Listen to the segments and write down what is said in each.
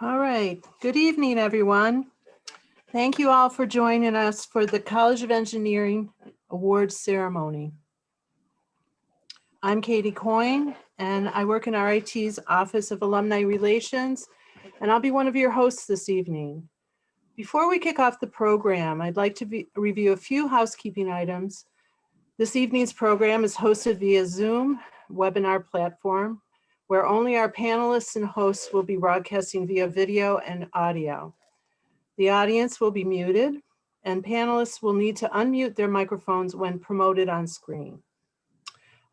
All right. Good evening, everyone. Thank you all for joining us for the College of Engineering Awards Ceremony. I'm Katie Coyne, and I work in RIT's Office of Alumni Relations, and I'll be one of your hosts this evening. Before we kick off the program, I'd like to review a few housekeeping items. This evening's program is hosted via Zoom webinar platform, where only our panelists and hosts will be broadcasting via video and audio. The audience will be muted, and panelists will need to unmute their microphones when promoted on screen.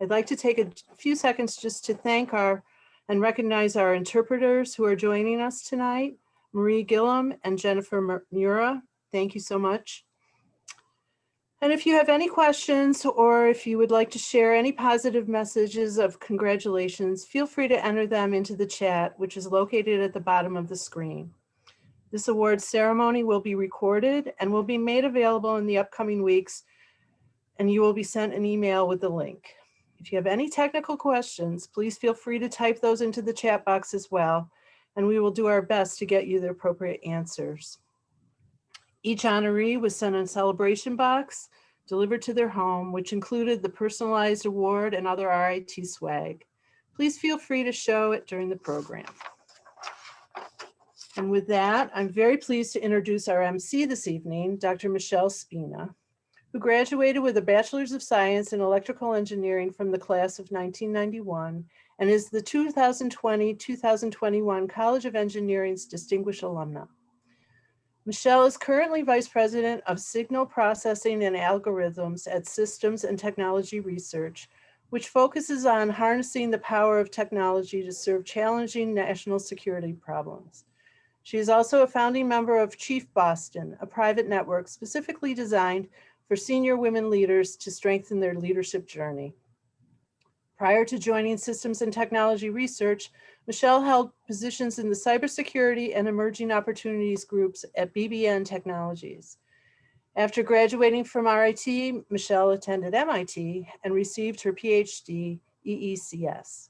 I'd like to take a few seconds just to thank and recognize our interpreters who are joining us tonight, Marie Gillum and Jennifer Mura. Thank you so much. And if you have any questions or if you would like to share any positive messages of congratulations, feel free to enter them into the chat, which is located at the bottom of the screen. This award ceremony will be recorded and will be made available in the upcoming weeks, and you will be sent an email with the link. If you have any technical questions, please feel free to type those into the chat box as well, and we will do our best to get you the appropriate answers. Each honoree was sent a celebration box delivered to their home, which included the personalized award and other RIT swag. Please feel free to show it during the program. And with that, I'm very pleased to introduce our MC this evening, Dr. Michelle Spina, who graduated with a Bachelor's of Science in Electrical Engineering from the class of 1991 and is the 2020-2021 College of Engineering's Distinguished Alumna. Michelle is currently Vice President of Signal Processing and Algorithms at Systems and Technology Research, which focuses on harnessing the power of technology to serve challenging national security problems. She is also a founding member of Chief Boston, a private network specifically designed for senior women leaders to strengthen their leadership journey. Prior to joining Systems and Technology Research, Michelle held positions in the cybersecurity and emerging opportunities groups at BBN Technologies. After graduating from RIT, Michelle attended MIT and received her PhD EECS.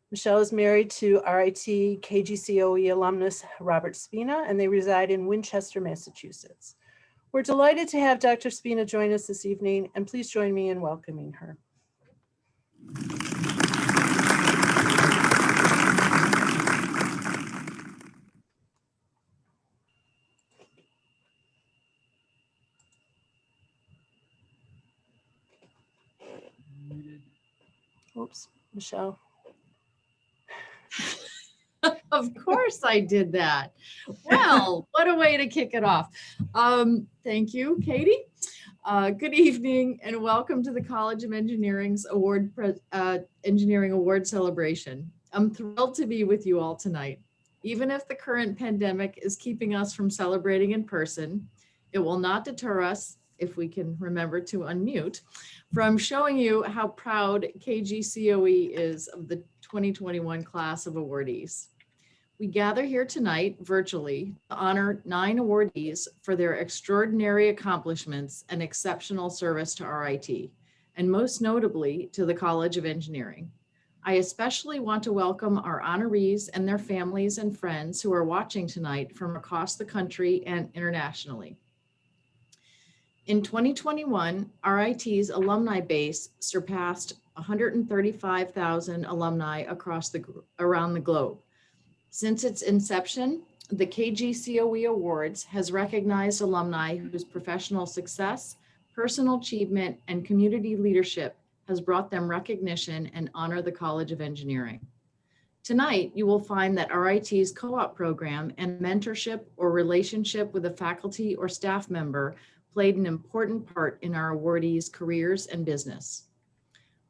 Michelle is married to RIT KGCOE alumnus Robert Spina, and they reside in Winchester, Massachusetts. We're delighted to have Dr. Spina join us this evening, and please join me in welcoming her. Oops, Michelle. Of course I did that. Well, what a way to kick it off. Thank you, Katie. Good evening and welcome to the College of Engineering's Engineering Award celebration. I'm thrilled to be with you all tonight. Even if the current pandemic is keeping us from celebrating in person, it will not deter us, if we can remember to unmute, from showing you how proud KGCOE is of the 2021 class of awardees. We gather here tonight virtually to honor 9 awardees for their extraordinary accomplishments and exceptional service to RIT, and most notably to the College of Engineering. I especially want to welcome our honorees and their families and friends who are watching tonight from across the country and internationally. In 2021, RIT's alumni base surpassed 135,000 alumni around the globe. Since its inception, the KGCOE Awards has recognized alumni whose professional success, personal achievement, and community leadership has brought them recognition and honor the College of Engineering. Tonight, you will find that RIT's co-op program and mentorship or relationship with a faculty or staff member played an important part in our awardees' careers and business.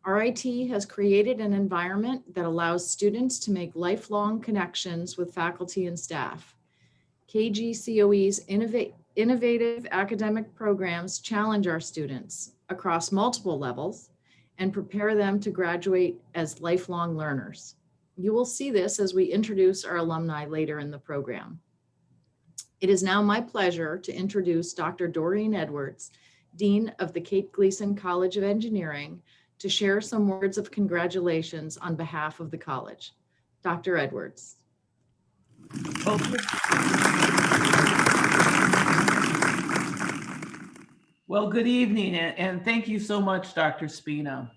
RIT has created an environment that allows students to make lifelong connections with faculty and staff. KGCOE's innovative academic programs challenge our students across multiple levels and prepare them to graduate as lifelong learners. You will see this as we introduce our alumni later in the program. It is now my pleasure to introduce Dr. Doreen Edwards, Dean of the Kate Gleason College of Engineering, to share some words of congratulations on behalf of the college. Dr. Edwards. Well, good evening, and thank you so much, Dr. Spina.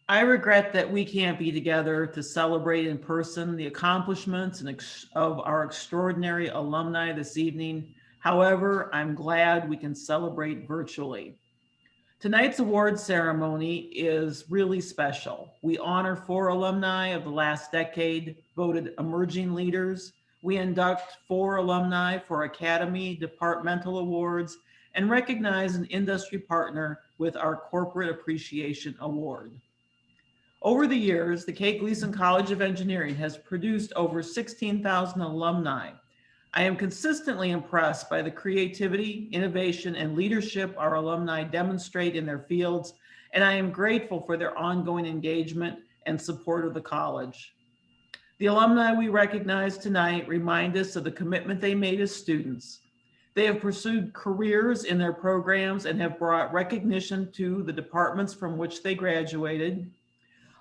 I regret that we can't be together to celebrate in person the accomplishments of our extraordinary alumni this evening. However, I'm glad we can celebrate virtually. Tonight's award ceremony is really special. We honor 4 alumni of the last decade, voted emerging leaders. We induct 4 alumni for Academy Departmental Awards and recognize an industry partner with our Corporate Appreciation Award. Over the years, the K. Gleason College of Engineering has produced over 16,000 alumni. I am consistently impressed by the creativity, innovation, and leadership our alumni demonstrate in their fields, and I am grateful for their ongoing engagement and support of the college. The alumni we recognize tonight remind us of the commitment they made as students. They have pursued careers in their programs and have brought recognition to the departments from which they graduated.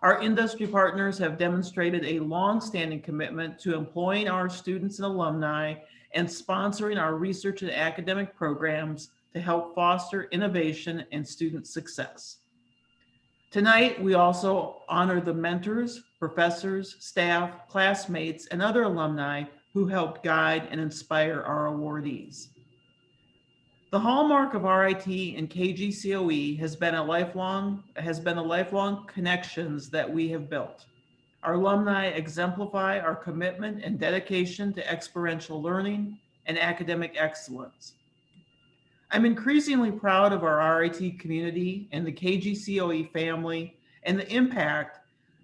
Our industry partners have demonstrated a long-standing commitment to employing our students and alumni and sponsoring our research and academic programs to help foster innovation and student success. Tonight, we also honor the mentors, professors, staff, classmates, and other alumni who helped guide and inspire our awardees. The hallmark of RIT and KGCOE has been a lifelong connections that we have built. Our alumni exemplify our commitment and dedication to experiential learning and academic excellence. I'm increasingly proud of our RIT community and the KGCOE family and the impact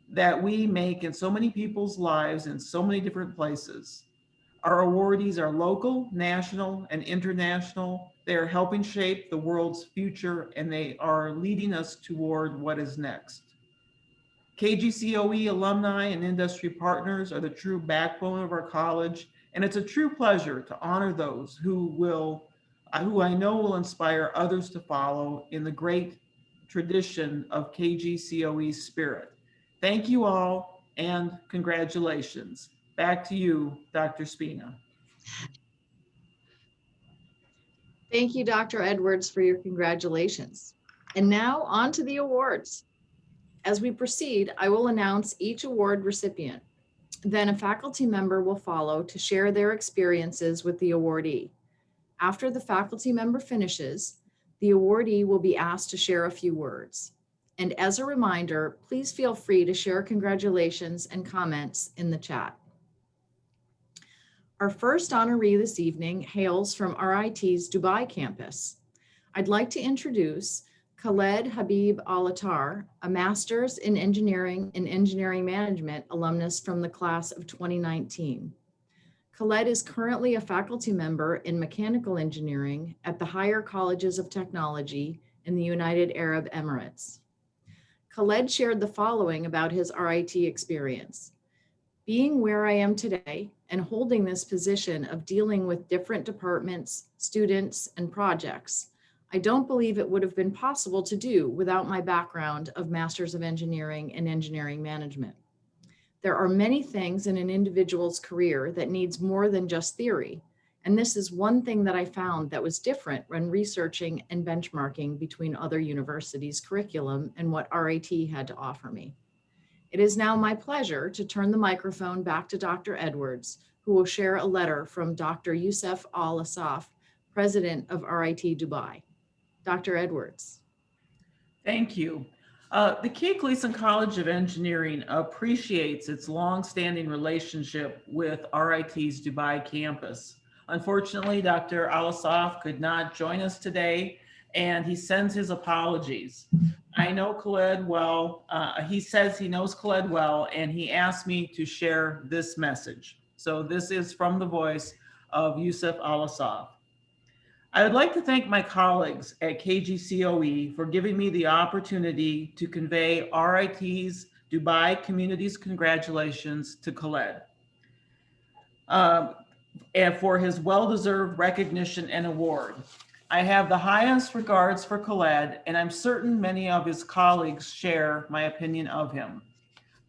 that we make in so many people's lives in so many different places. Our awardees are local, national, and international. They are helping shape the world's future, and they are leading us toward what is next. KGCOE alumni and industry partners are the true backbone of our college, and it's a true pleasure to honor those who I know will inspire others to follow in the great tradition of KGCOE's spirit. Thank you all, and congratulations. Back to you, Dr. Spina. Thank you, Dr. Edwards, for your congratulations. And now on to the awards. As we proceed, I will announce each award recipient. Then a faculty member will follow to share their experiences with the awardee. After the faculty member finishes, the awardee will be asked to share a few words. And as a reminder, please feel free to share congratulations and comments in the chat. Our first honoree this evening hails from RIT's Dubai campus. I'd like to introduce Khaled Habib Al-Attar, a master's in engineering and engineering management alumnus from the class of 2019. Khaled is currently a faculty member in mechanical engineering at the higher colleges of technology in the United Arab Emirates. Khaled shared the following about his RIT experience. Being where I am today and holding this position of dealing with different departments, students, and projects, I don't believe it would have been possible to do without my background of Masters of Engineering and Engineering Management. There are many things in an individual's career that needs more than just theory, and this is one thing that I found that was different when researching and benchmarking between other universities' curriculum and what RIT had to offer me. It is now my pleasure to turn the microphone back to Dr. Edwards, who will share a letter from Dr. Youssef Al-Asaf, President of RIT Dubai. Dr. Edwards. Thank you. The K. Gleason College of Engineering appreciates its long-standing relationship with RIT's Dubai campus. Unfortunately, Dr. Al-Asaf could not join us today, and he sends his apologies. I know Khaled well. He says he knows Khaled well, and he asked me to share this message. So this is from the voice of Youssef Al-Asaf. I would like to thank my colleagues at KGCOE for giving me the opportunity to convey RIT's Dubai community's congratulations to Khaled and for his well-deserved recognition and award. I have the highest regards for Khaled, and I'm certain many of his colleagues share my opinion of him.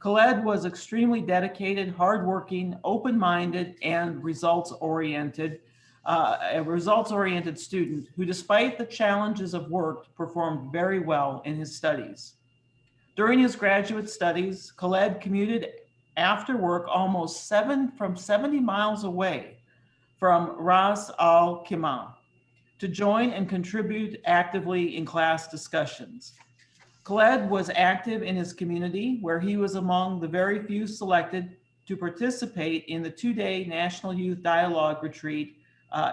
Khaled was extremely dedicated, hardworking, open-minded, and results-oriented, a results-oriented student who, despite the challenges of work, performed very well in his studies. During his graduate studies, Khaled commuted after work almost 70 miles away from Ras Al Khaimah to join and contribute actively in class discussions. Khaled was active in his community, where he was among the very few selected to participate in the two-day National Youth Dialogue Retreat,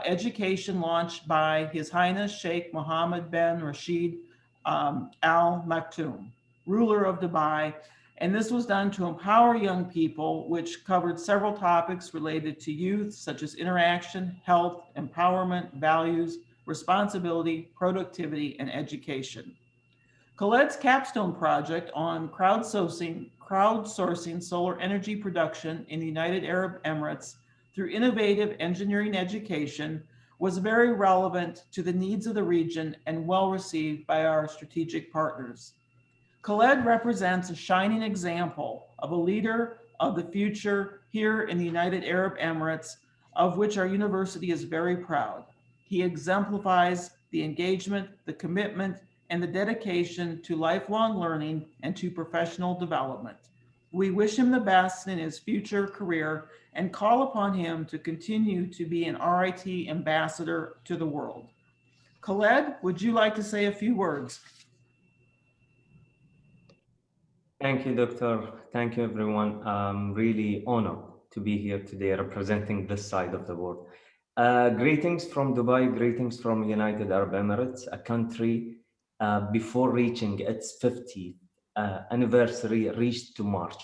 education launched by His Highness Sheikh Mohammed bin Rashid Al Maktoum, ruler of Dubai. And this was done to empower young people, which covered several topics related to youth, such as interaction, health, empowerment, values, responsibility, productivity, and education. Khaled's capstone project on crowdsourcing solar energy production in the United Arab Emirates through innovative engineering education was very relevant to the needs of the region and well received by our strategic partners. Khaled represents a shining example of a leader of the future here in the United Arab Emirates, of which our university is very proud. He exemplifies the engagement, the commitment, and the dedication to lifelong learning and to professional development. We wish him the best in his future career and call upon him to continue to be an RIT ambassador to the world. Khaled, would you like to say a few words? Thank you, Doctor. Thank you, everyone. I'm really honored to be here today representing this side of the world. Greetings from Dubai, greetings from United Arab Emirates, a country before reaching its 50th anniversary reached to March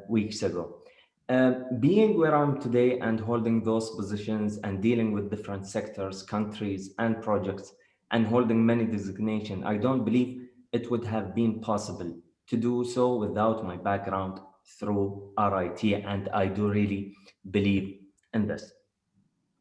weeks ago. Being where I'm today and holding those positions and dealing with different sectors, countries, and projects, and holding many designations, I don't believe it would have been possible to do so without my background through RIT, and I do really believe in this.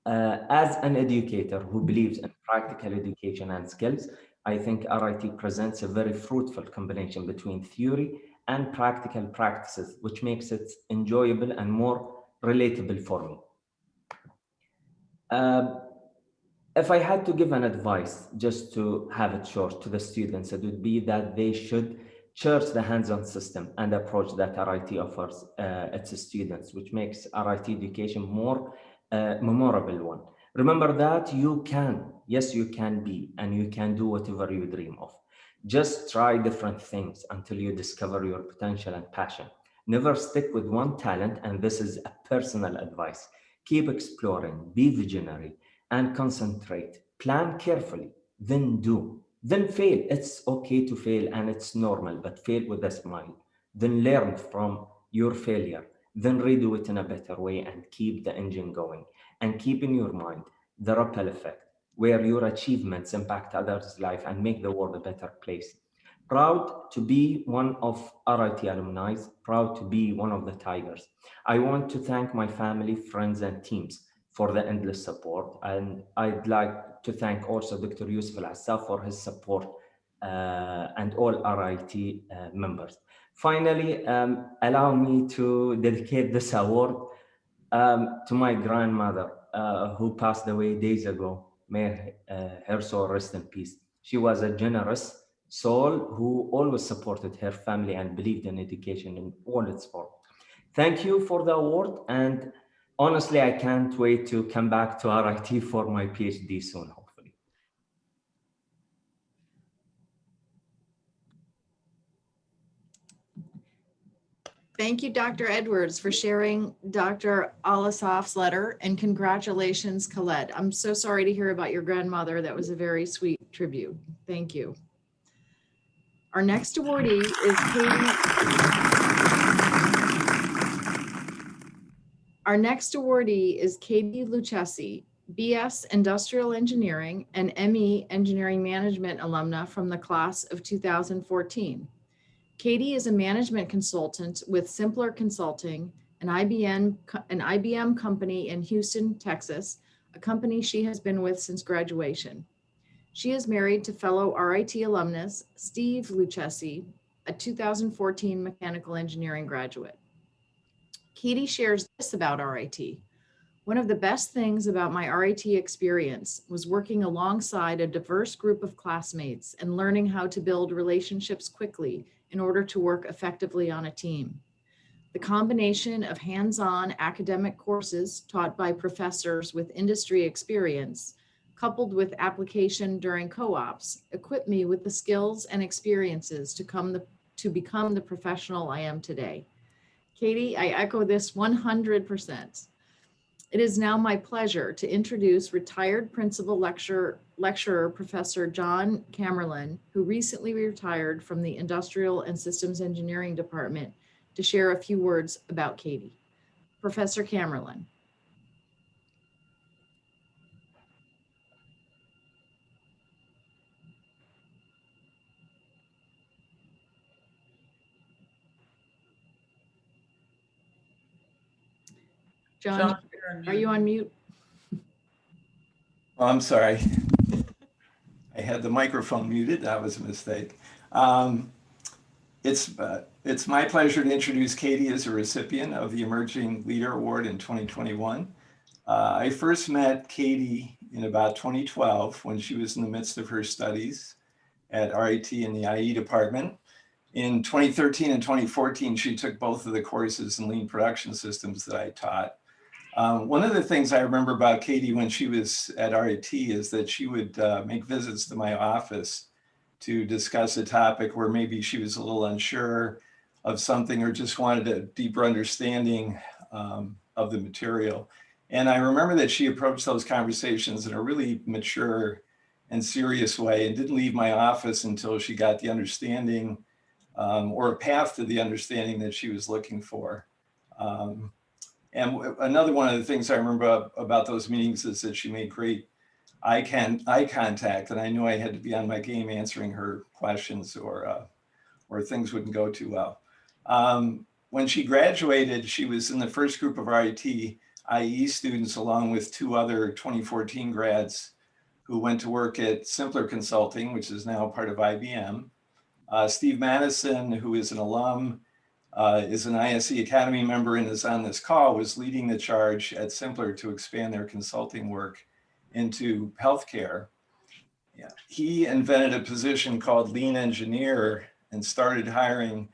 As an educator who believes in practical education and skills, I think RIT presents a very fruitful combination between theory and practical practices, which makes it enjoyable and more relatable for me. If I had to give an advice, just to have it short, to the students, it would be that they should cherish the hands-on system and approach that RIT offers its students, which makes RIT education more memorable one. Remember that you can, yes, you can be, and you can do whatever you dream of. Just try different things until you discover your potential and passion. Never stick with one talent, and this is a personal advice. Keep exploring, be visionary, and concentrate. Plan carefully, then do. Then fail. It's okay to fail, and it's normal, but fail with a smile. Then learn from your failure. Then redo it in a better way and keep the engine going. And keep in your mind the ripple effect, where your achievements impact others' life and make the world a better place. Proud to be one of RIT alumni, proud to be one of the Tigers. I want to thank my family, friends, and teams for the endless support. And I'd like to thank also Dr. Yusuf Al-Assaf for his support and all RIT members. Finally, allow me to dedicate this award to my grandmother who passed away days ago. May her soul rest in peace. She was a generous soul who always supported her family and believed in education in all its forms. Thank you for the award, and honestly, I can't wait to come back to RIT for my PhD soon, hopefully. Thank you, Dr. Edwards, for sharing Dr. Al-Assaf's letter, and congratulations, Khaled. I'm so sorry to hear about your grandmother. That was a very sweet tribute. Thank you. Our next awardee is Katie Lucchesi, BS Industrial Engineering and ME Engineering Management alumna from the class of 2014. Katie is a management consultant with Simpler Consulting, an IBM company in Houston, Texas, a company she has been with since graduation. She is married to fellow RIT alumnus Steve Lucchesi a 2014 mechanical engineering graduate. Katie shares this about RIT. One of the best things about my RIT experience was working alongside a diverse group of classmates and learning how to build relationships quickly in order to work effectively on a team. The combination of hands-on academic courses taught by professors with industry experience, coupled with application during co-ops, equipped me with the skills and experiences to become the professional I am today. Katie, I echo this 100%. It is now my pleasure to introduce retired principal lecturer Professor John Camerlin, who recently retired from the Industrial and Systems Engineering Department, to share a few words about Katie. Professor Camerlin. John, are you on mute? Oh, I'm sorry. I had the microphone muted. That was a mistake. It's my pleasure to introduce Katie as a recipient of the Emerging Leader Award in 2021. I first met Katie in about 2012 when she was in the midst of her studies at RIT in the IE department. In 2013 and 2014, she took both of the courses in lean production systems that I taught. One of the things I remember about Katie when she was at RIT is that she would make visits to my office to discuss a topic where maybe she was a little unsure of something or just wanted a deeper understanding of the material. And I remember that she approached those conversations in a really mature and serious way and didn't leave my office until she got the understanding or a path to the understanding that she was looking for. And another one of the things I remember about those meetings is that she made great eye contact, and I knew I had to be on my game answering her questions or things wouldn't go too well. When she graduated, she was in the first group of RIT IE students along with two other 2014 grads who went to work at Simpler Consulting, which is now part of IBM. Steve Madison, who is an alum, is an ISE Academy member and is on this call, was leading the charge at Simpler to expand their consulting work into healthcare. Yeah. He invented a position called lean engineer and started hiring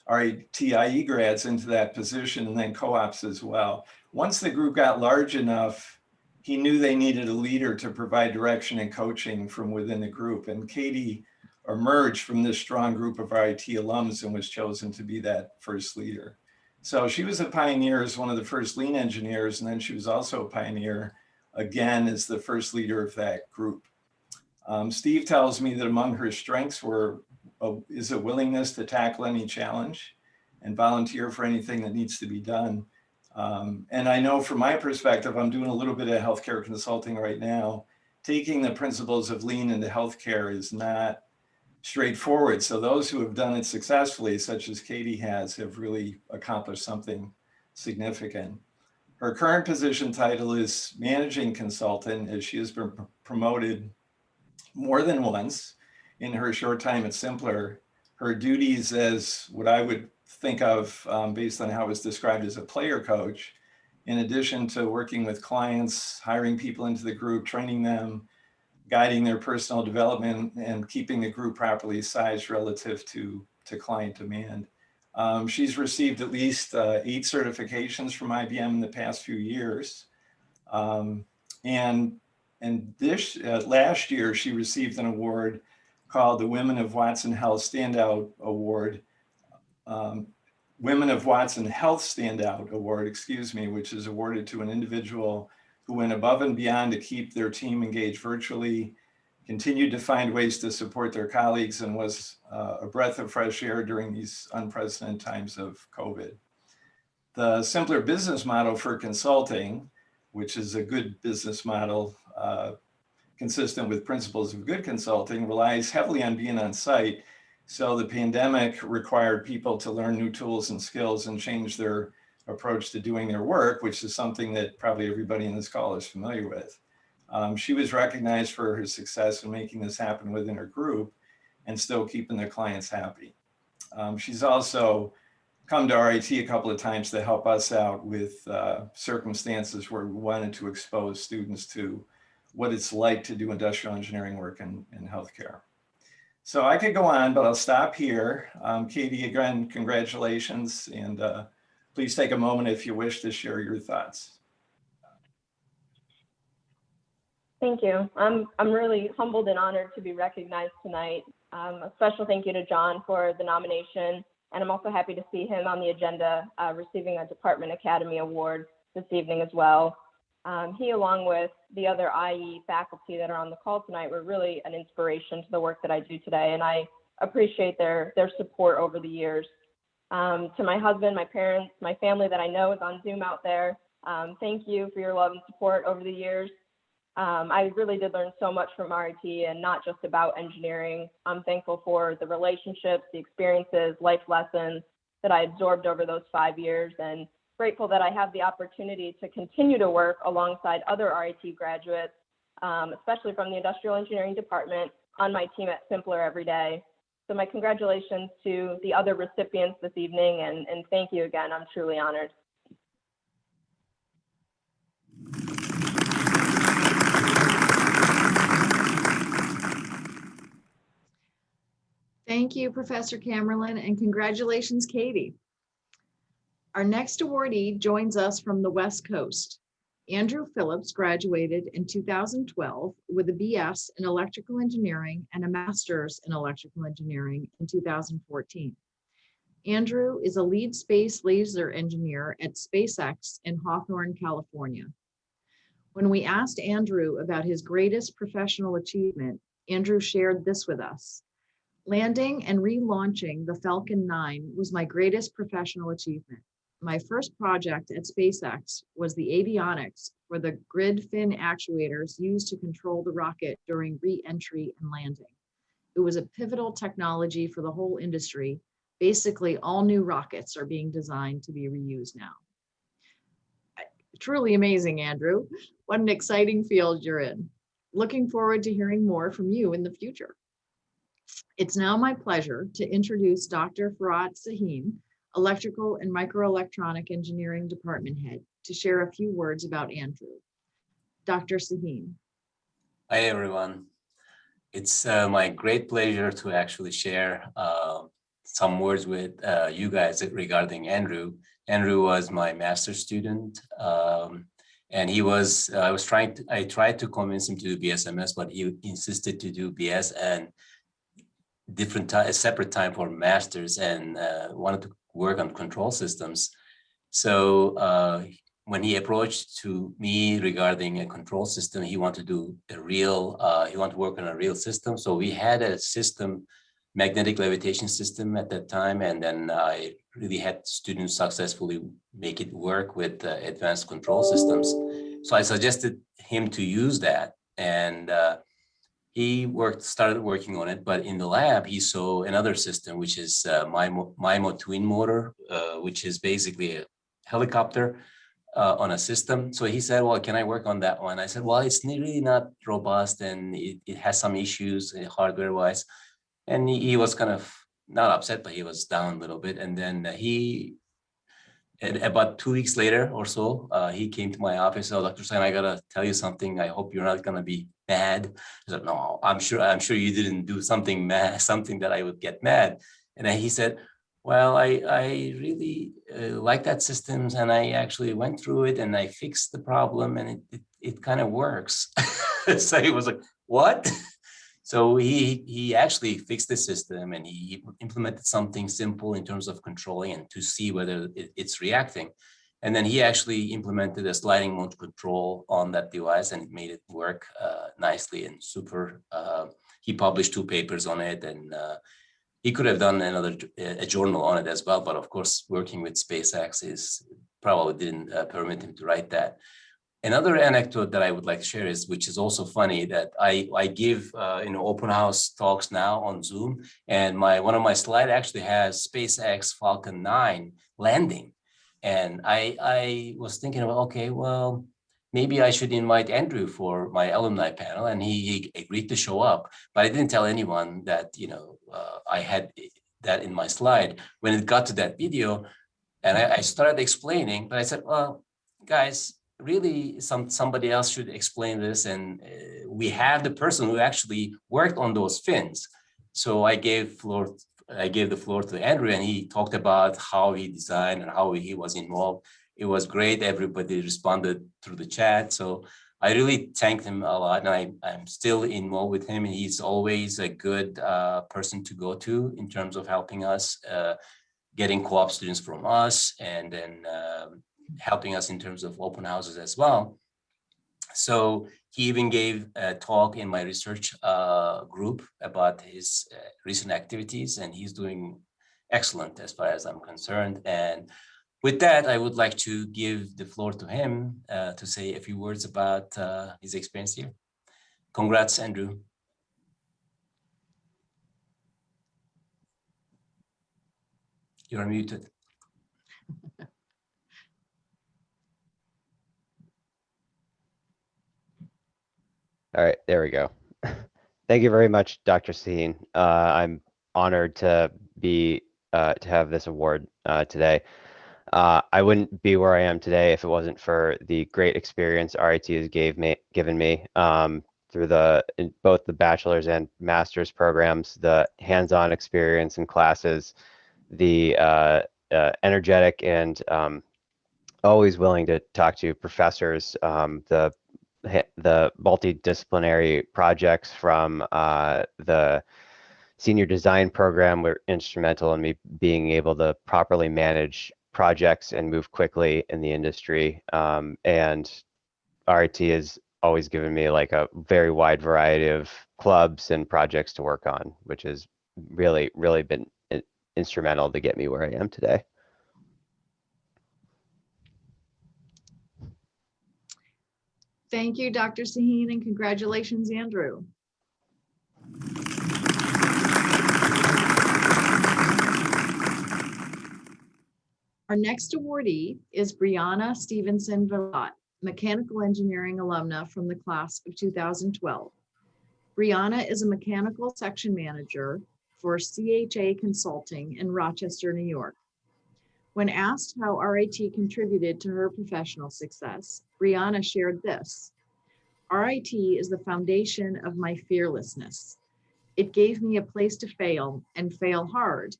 RIT-IE grads into that position and then co-ops as well. Once the group got large enough, he knew they needed a leader to provide direction and coaching from within the group. And Katie emerged from this strong group of RIT alums and was chosen to be that first leader. So she was a pioneer as one of the first lean engineers, and then she was also a pioneer again as the first leader of that group. Steve tells me that among her strengths is a willingness to tackle any challenge and volunteer for anything that needs to be done. And I know from my perspective, I'm doing a little bit of healthcare consulting right now. Taking the principles of lean into healthcare is not straightforward. So those who have done it successfully, such as Katie has, have really accomplished something significant. Her current position title is managing consultant, as she has been promoted more than once in her short time at Simpler. Her duties as what I would think of based on how it was described as a player coach, in addition to working with clients, hiring people into the group, training them, guiding their personal development, and keeping the group properly sized relative to client demand. She's received at least 8 certifications from IBM in the past few years. And this last year, she received an award called the Women of Watson Health Standout Award, Women of Watson Health Standout Award, excuse me, which is awarded to an individual who went above and beyond to keep their team engaged virtually, continued to find ways to support their colleagues, and was a breath of fresh air during these unprecedented times of COVID. The Simpler business model for consulting, which is a good business model consistent with principles of good consulting, relies heavily on being on site. So the pandemic required people to learn new tools and skills and change their approach to doing their work, which is something that probably everybody in this call is familiar with. She was recognized for her success in making this happen within her group and still keeping their clients happy. She's also come to RIT a couple of times to help us out with circumstances where we wanted to expose students to what it's like to do industrial engineering work in healthcare. So I could go on, but I'll stop here. Katie, again, congratulations, and please take a moment if you wish to share your thoughts. Thank you. I'm really humbled and honored to be recognized tonight. A special thank you to John for the nomination, and I'm also happy to see him on the agenda receiving a Departmental Academy Award this evening as well. He, along with the other IE faculty that are on the call tonight, were really an inspiration to the work that I do today, and I appreciate their support over the years. To my husband, my parents, my family that I know is on Zoom out there, thank you for your love and support over the years. I really did learn so much from RIT, and not just about engineering. I'm thankful for the relationships, the experiences, life lessons that I absorbed over those 5 years, and grateful that I have the opportunity to continue to work alongside other RIT graduates, especially from the Industrial Engineering Department, on my team at Simpler every day. So my congratulations to the other recipients this evening, and thank you again. I'm truly honored. Thank you, Professor Camerlin, and congratulations, Katie. Our next awardee joins us from the West Coast. Andrew Phillips graduated in 2012 with a BS in electrical engineering and a master's in electrical engineering in 2014. Andrew is a lead space laser engineer at SpaceX in Hawthorne, California. When we asked Andrew about his greatest professional achievement, Andrew shared this with us. Landing and relaunching the Falcon 9 was my greatest professional achievement. My first project at SpaceX was the avionics for the grid fin actuators used to control the rocket during re-entry and landing. It was a pivotal technology for the whole industry. Basically, all new rockets are being designed to be reused now. Truly amazing, Andrew. What an exciting field you're in. Looking forward to hearing more from you in the future. It's now my pleasure to introduce Dr. Pratt, Electrical and Microelectronic Engineering Department Head, to share a few words about Andrew. Dr. Sahin. Hi, everyone. It's my great pleasure to actually share some words with you guys regarding Andrew. Andrew was my master's student, and I tried to convince him to do BSMS, but he insisted to do BS and a separate time for masters, and wanted to work on control systems. So when he approached to me regarding a control system, he wanted to do he wanted to work on a real system. So we had a system, magnetic levitation system at that time, and then I really had students successfully make it work with advanced control systems. So I suggested him to use that, and he started working on it, but in the lab, he saw another system, which is MIMO twin motor, which is basically a helicopter on a system. So he said, well, can I work on that one? I said, well, it's really not robust, and it has some issues hardware-wise. And he was kind of not upset, but he was down a little bit. And then about 2 weeks later or so, he came to my office. Oh, Dr. Sahin, I gotta tell you something. I hope you're not gonna be mad. I said, no, I'm sure you didn't do something that I would get mad. And then he said, well, I really like that system, and I actually went through it and I fixed the problem, and it kind of works. So he was like, what? So he actually fixed the system, and he implemented something simple in terms of controlling and to see whether it's reacting. And then he actually implemented a sliding mode control on that device, and it made it work nicely and super. He published 2 papers on it, and he could have done a journal on it as well. But of course, working with SpaceX probably didn't permit him to write that. Another anecdote that I would like to share which is also funny, that I give open house talks now on Zoom, and one of my slides actually has SpaceX Falcon 9 landing. And I was thinking about, okay, well, maybe I should invite Andrew for my alumni panel, and he agreed to show up. But I didn't tell anyone that I had that in my slide. When it got to that video, and I started explaining, but I said, well, guys, really somebody else should explain this. And we have the person who actually worked on those fins. So I gave the floor to Andrew, and he talked about how he designed and how he was involved. It was great. Everybody responded through the chat. So I really thanked him a lot, and I'm still involved with him. And he's always a good person to go to in terms of helping us, getting co-op students from us, and then helping us in terms of open houses as well. So he even gave a talk in my research group about his recent activities, and he's doing excellent as far as I'm concerned. And with that, I would like to give the floor to him to say a few words about his experience here. Congrats, Andrew. You're muted. All right, there we go. Thank you very much, Dr. Steen. I'm honored to have this award today. I wouldn't be where I am today if it wasn't for the great experience RIT has given me through both the bachelor's and master's programs, the hands-on experience in classes, the energetic and always willing to talk to professors, the multidisciplinary projects from the senior design program were instrumental in me being able to properly manage projects and move quickly in the industry. And RIT has always given me like a very wide variety of clubs and projects to work on, which has really, really been instrumental to get me where I am today. Thank you, Dr. Sahin, and congratulations, Andrew. Our next awardee is Brianna Stevenson Villat, mechanical engineering alumna from the class of 2012. Brianna is a mechanical section manager for CHA Consulting in Rochester, New York. When asked how RIT contributed to her professional success, Brianna shared this: RIT is the foundation of my fearlessness. It gave me a place to fail and fail hard,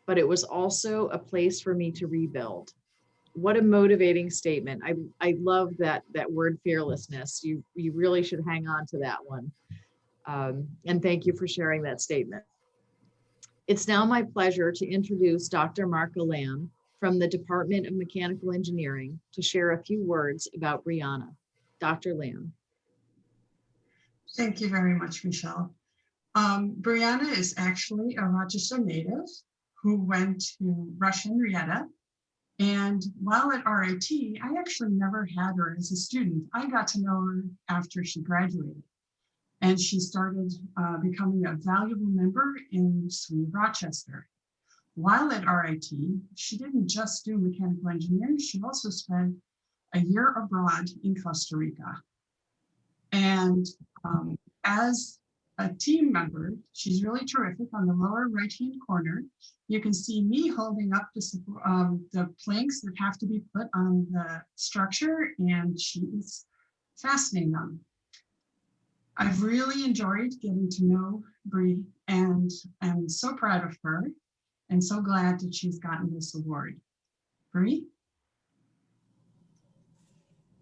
but it was also a place for me to rebuild. What a motivating statement. I love that word fearlessness. You really should hang on to that one. And thank you for sharing that statement. It's now my pleasure to introduce Dr. Marka Lamb from the Department of Mechanical Engineering to share a few words about Brianna. Dr. Lamb. Thank you very much, Michelle. Brianna is actually a Rochester native who went to Russian Reardon. And while at RIT, I actually never had her as a student. I got to know her after she graduated. And she started becoming a valuable member in SWE Rochester. While at RIT, she didn't just do mechanical engineering, she also spent a year abroad in Costa Rica. And as a team member, she's really terrific. On the lower right-hand corner, you can see me holding up the planks that have to be put on the structure, and she's fastening them. I've really enjoyed getting to know Bri, and I'm so proud of her and so glad that she's gotten this award. Bri?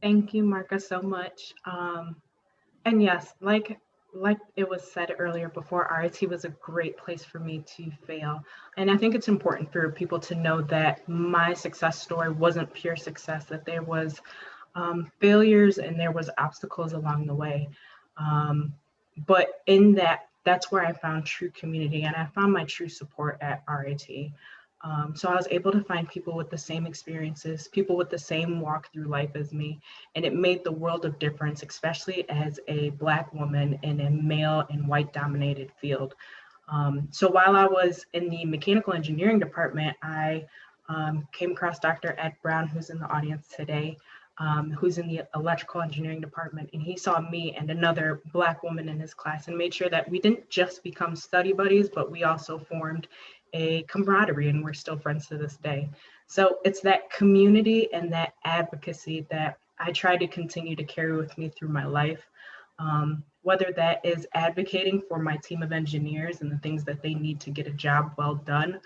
Thank you, Marka, so much. And yes, like it was said earlier before, RIT was a great place for me to fail. And I think it's important for people to know that my success story wasn't pure success, that there was failures and there was obstacles along the way. But in that's where I found true community, and I found my true support at RIT. So I was able to find people with the same experiences, people with the same walk through life as me, and it made the world of difference, especially as a Black woman in a male and white dominated field. So while I was in the mechanical engineering department, I came across Dr. Ed Brown, who's in the audience today, who's in the electrical engineering department, and he saw me and another Black woman in his class and made sure that we didn't just become study buddies, but we also formed a camaraderie, and we're still friends to this day. So it's that community and that advocacy that I try to continue to carry with me through my life. Whether that is advocating for my team of engineers and the things that they need to get a job well done,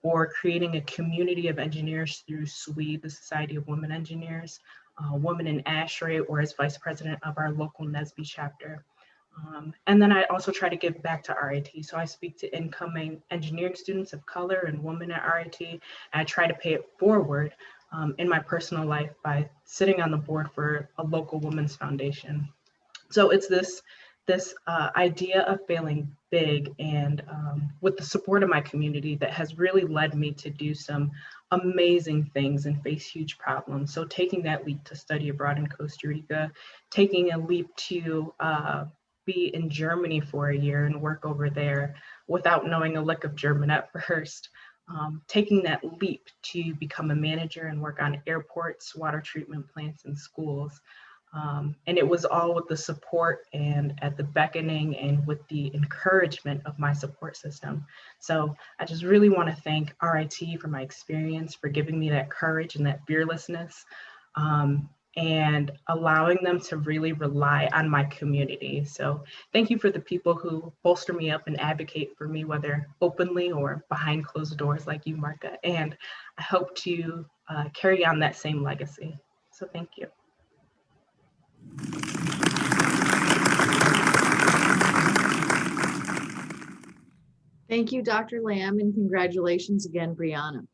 or creating a community of engineers through SWE, the Society of Women Engineers, Women in ASHRAE, or as vice president of our local NSBE chapter. And then I also try to give back to RIT. So I speak to incoming engineering students of color and women at RIT, and I try to pay it forward in my personal life by sitting on the board for a local women's foundation. So it's this idea of failing big, and with the support of my community, that has really led me to do some amazing things and face huge problems. So taking that leap to study abroad in Costa Rica, taking a leap to be in Germany for a year and work over there without knowing a lick of German at first, taking that leap to become a manager and work on airports, water treatment plants, and schools. And it was all with the support and at the beckoning and with the encouragement of my support system. So I just really want to thank RIT for my experience, for giving me that courage and that fearlessness, and allowing them to really rely on my community. So thank you for the people who bolster me up and advocate for me, whether openly or behind closed doors like you, Marka. And I hope to carry on that same legacy. So thank you. Thank you, Dr. Lamb, and congratulations again, Brianna.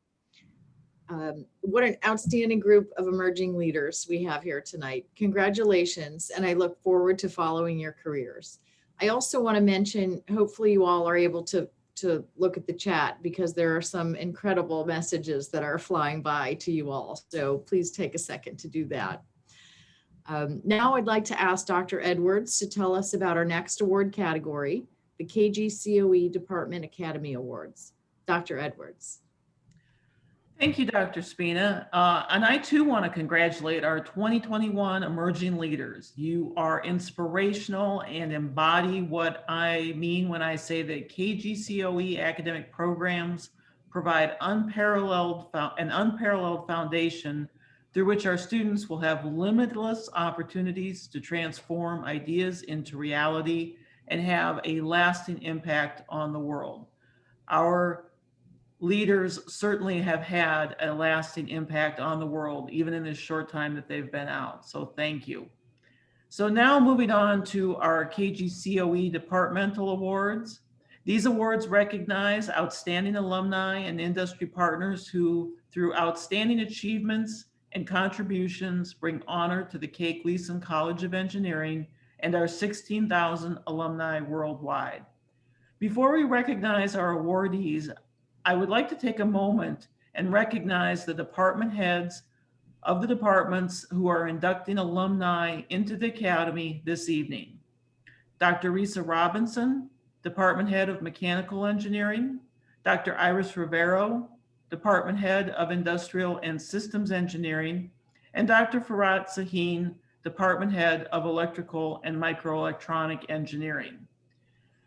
What an outstanding group of emerging leaders we have here tonight. Congratulations, and I look forward to following your careers. I also want to mention, hopefully you all are able to look at the chat, because there are some incredible messages that are flying by to you all. So please take a second to do that. Now I'd like to ask Dr. Edwards to tell us about our next award category, the KGCOE Department Academy Awards. Dr. Edwards. Thank you, Dr. Spina. And I too want to congratulate our 2021 emerging leaders. You are inspirational and embody what I mean when I say that KGCOE academic programs provide an unparalleled foundation through which our students will have limitless opportunities to transform ideas into reality and have a lasting impact on the world. Our leaders certainly have had a lasting impact on the world, even in this short time that they've been out. So thank you. So now moving on to our KGCOE Departmental Awards. These awards recognize outstanding alumni and industry partners who, through outstanding achievements and contributions, bring honor to the K. Gleason College of Engineering and our 16,000 alumni worldwide. Before we recognize our awardees, I would like to take a moment and recognize the department heads of the departments who are inducting alumni into the Academy this evening. Dr. Risa Robinson, Department Head of Mechanical Engineering, Dr. Iris Rivero, Department Head of Industrial and Systems Engineering, and Dr. Farhat Sahin, Department Head of Electrical and Microelectronic Engineering.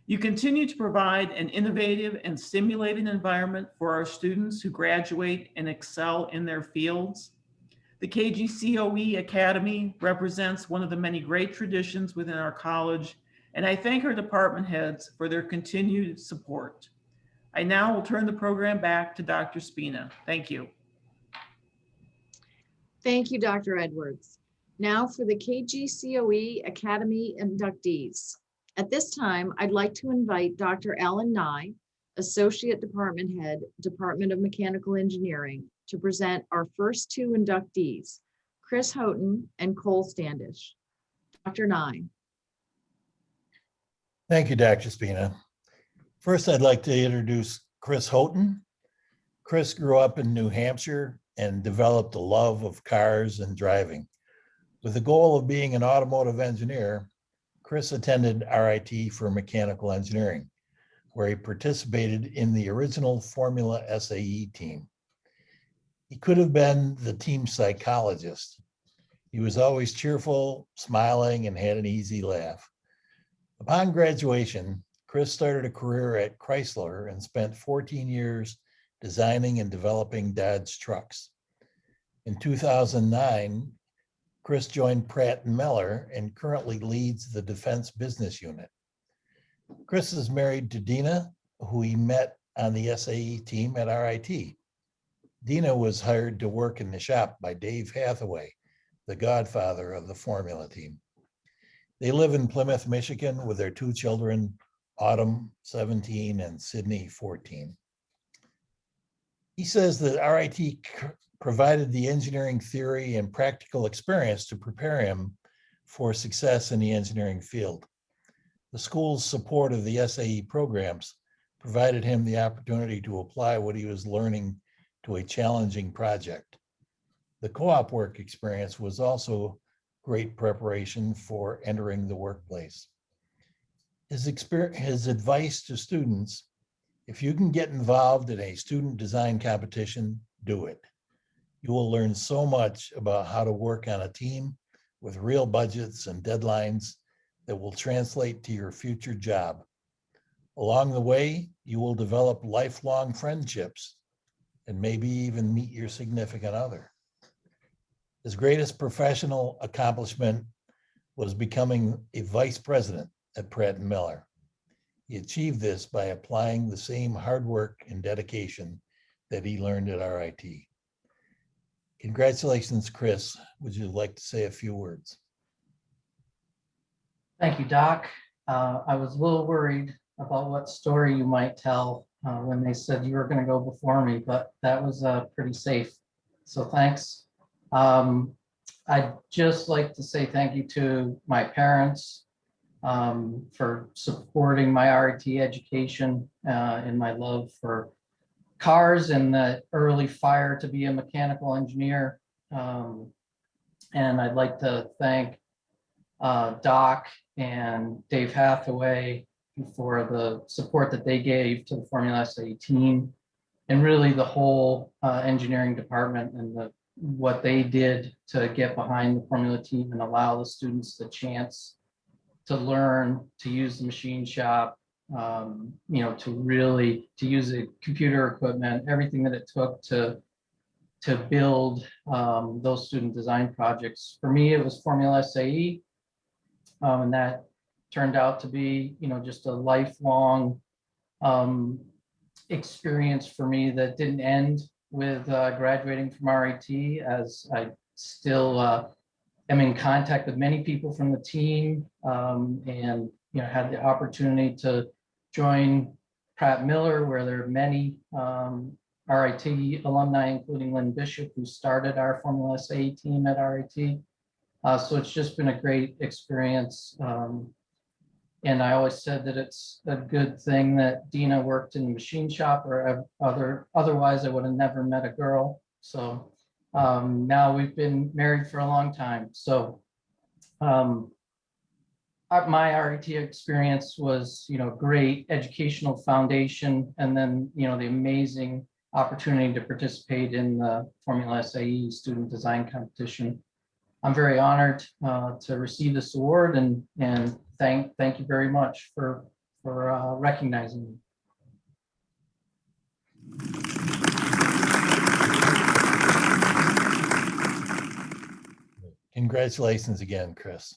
You continue to provide an innovative and stimulating environment for our students who graduate and excel in their fields. The KGCOE Academy represents one of the many great traditions within our college, and I thank our department heads for their continued support. I now will turn the program back to Dr. Spina. Thank you. Thank you, Dr. Edwards. Now for the KGCOE Academy inductees. At this time, I'd like to invite Dr. Alan Nye, Associate Department Head, Department of Mechanical Engineering, to present our first two inductees, Kris Houghton and Cole Standish. Dr. Nye. Thank you, Dr. Spina. First, I'd like to introduce Kris Houghton. Kris grew up in New Hampshire and developed a love of cars and driving. With the goal of being an automotive engineer, Kris attended RIT for mechanical engineering, where he participated in the original Formula SAE team. He could have been the team psychologist. He was always cheerful, smiling, and had an easy laugh. Upon graduation, Kris started a career at Chrysler and spent 14 years designing and developing Dodge trucks. In 2009, Kris joined Pratt and Miller and currently leads the Defense Business Unit. Kris is married to Dina, who he met on the SAE team at RIT. Dina was hired to work in the shop by Dave Hathaway, the godfather of the Formula team. They live in Plymouth, Michigan with their two children, Autumn, 17, and Sydney, 14. He says that RIT provided the engineering theory and practical experience to prepare him for success in the engineering field. The school's support of the SAE programs provided him the opportunity to apply what he was learning to a challenging project. The co-op work experience was also great preparation for entering the workplace. His advice to students: if you can get involved in a student design competition, do it. You will learn so much about how to work on a team with real budgets and deadlines that will translate to your future job. Along the way, you will develop lifelong friendships and maybe even meet your significant other. His greatest professional accomplishment was becoming a vice president at Pratt and Miller. He achieved this by applying the same hard work and dedication that he learned at RIT. Congratulations, Kris. Would you like to say a few words? Thank you, Doc. I was a little worried about what story you might tell when they said you were going to go before me, but that was pretty safe. So thanks. I'd just like to say thank you to my parents for supporting my RIT education and my love for cars and the early fire to be a mechanical engineer. And I'd like to thank Doc and Dave Hathaway for the support that they gave to the Formula SAE team, and really the whole engineering department and what they did to get behind the Formula team and allow the students the chance to learn to use the machine shop, to use the computer equipment, everything that it took to build those student design projects. For me, it was Formula SAE, and that turned out to be, just a lifelong experience for me that didn't end with graduating from RIT, as I still am in contact with many people from the team, and had the opportunity to join Pratt Miller, where there are many RIT alumni, including Lynn Bishop, who started our Formula SAE team at RIT. So it's just been a great experience. And I always said that it's a good thing that Dina worked in the machine shop, or otherwise I would have never met a girl. So now we've been married for a long time. So my RIT experience was, great educational foundation, and then, the amazing opportunity to participate in the Formula SAE student design competition. I'm very honored to receive this award, and thank you very much for recognizing me. Congratulations again, Kris.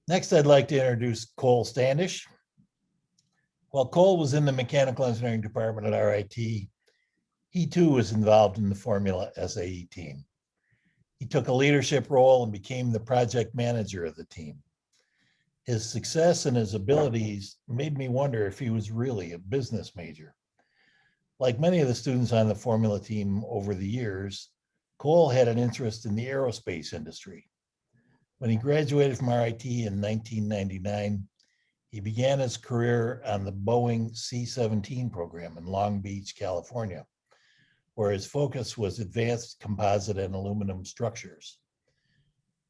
Next, I'd like to introduce Cole Standish. While Cole was in the mechanical engineering department at RIT, he too was involved in the Formula SAE team. He took a leadership role and became the project manager of the team. His success and his abilities made me wonder if he was really a business major. Like many of the students on the Formula team over the years, Cole had an interest in the aerospace industry. When he graduated from RIT in 1999, he began his career on the Boeing C-17 program in Long Beach, California, where his focus was advanced composite and aluminum structures.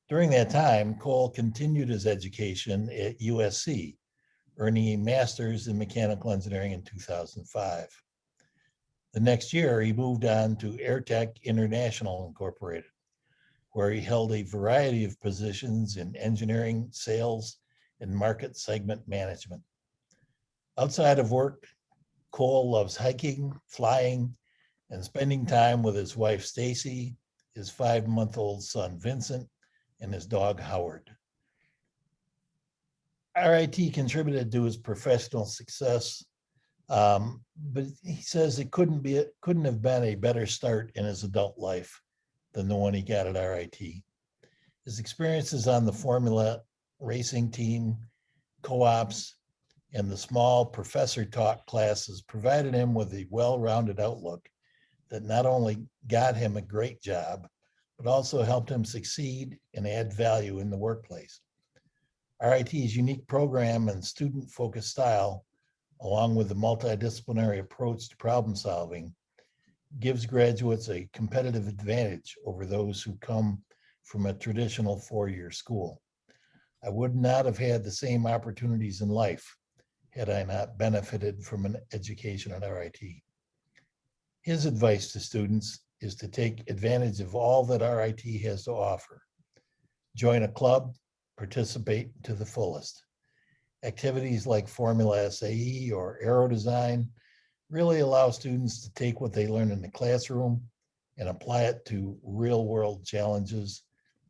During that time, Cole continued his education at USC, earning a master's in mechanical engineering in 2005. The next year, he moved on to Airtech International Incorporated, where he held a variety of positions in engineering, sales, and market segment management. Outside of work, Cole loves hiking, flying, and spending time with his wife, Stacy, his 5-month-old son, Vincent, and his dog, Howard. RIT contributed to his professional success, but he says it couldn't have been a better start in his adult life than the one he got at RIT. His experiences on the Formula racing team, co-ops, and the small professor taught classes provided him with a well-rounded outlook that not only got him a great job, but also helped him succeed and add value in the workplace. RIT's unique program and student-focused style, along with the multidisciplinary approach to problem solving, gives graduates a competitive advantage over those who come from a traditional 4-year school. I would not have had the same opportunities in life had I not benefited from an education at RIT. His advice to students is to take advantage of all that RIT has to offer. Join a club, participate to the fullest. Activities like Formula SAE or aero design really allow students to take what they learn in the classroom and apply it to real world challenges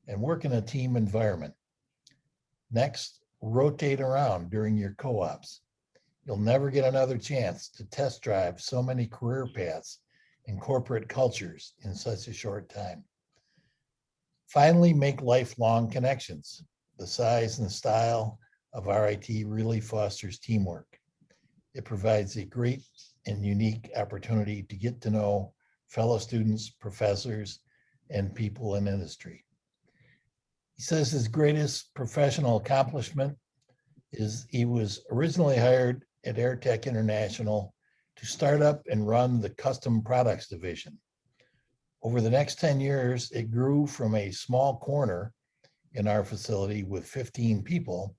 and work in a team environment. Next, rotate around during your co-ops. You'll never get another chance to test drive so many career paths and corporate cultures in such a short time. Finally, make lifelong connections. The size and style of RIT really fosters teamwork. It provides a great and unique opportunity to get to know fellow students, professors, and people in industry. He says his greatest professional accomplishment is he was originally hired at Airtech International to start up and run the custom products division. Over the next 10 years, it grew from a small corner in our facility with 15 people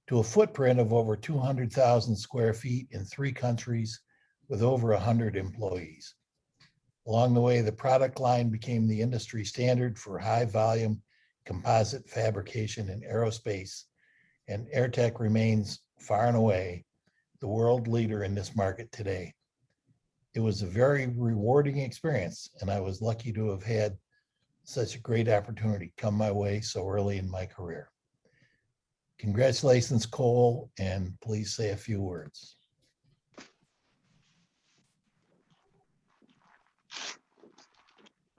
to a footprint of over 200,000 square feet in 3 countries with over 100 employees. Along the way, the product line became the industry standard for high volume composite fabrication in aerospace, and Airtech remains far and away the world leader in this market today. It was a very rewarding experience, and I was lucky to have had such a great opportunity come my way so early in my career. Congratulations, Cole, and please say a few words.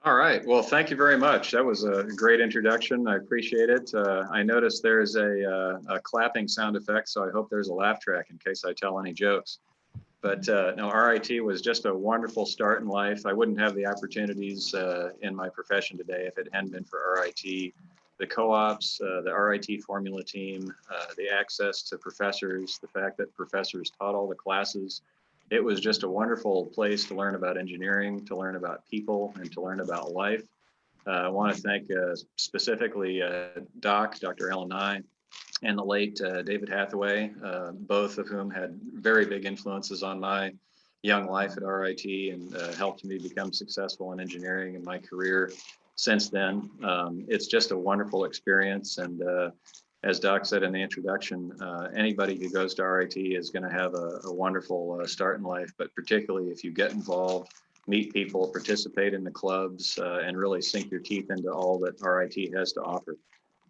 All right, well, thank you very much. That was a great introduction. I appreciate it. I noticed there's a clapping sound effect, so I hope there's a laugh track in case I tell any jokes. But no, RIT was just a wonderful start in life. I wouldn't have the opportunities in my profession today if it hadn't been for RIT. The co-ops, the RIT formula team, the access to professors, the fact that professors taught all the classes. It was just a wonderful place to learn about engineering, to learn about people, and to learn about life. I want to thank specifically Dr. Ellen Nye, and the late David Hathaway, both of whom had very big influences on my young life at RIT and helped me become successful in engineering in my career since then. It's just a wonderful experience. And as Doc said in the introduction, anybody who goes to RIT is going to have a wonderful start in life, but particularly if you get involved, meet people, participate in the clubs, and really sink your teeth into all that RIT has to offer.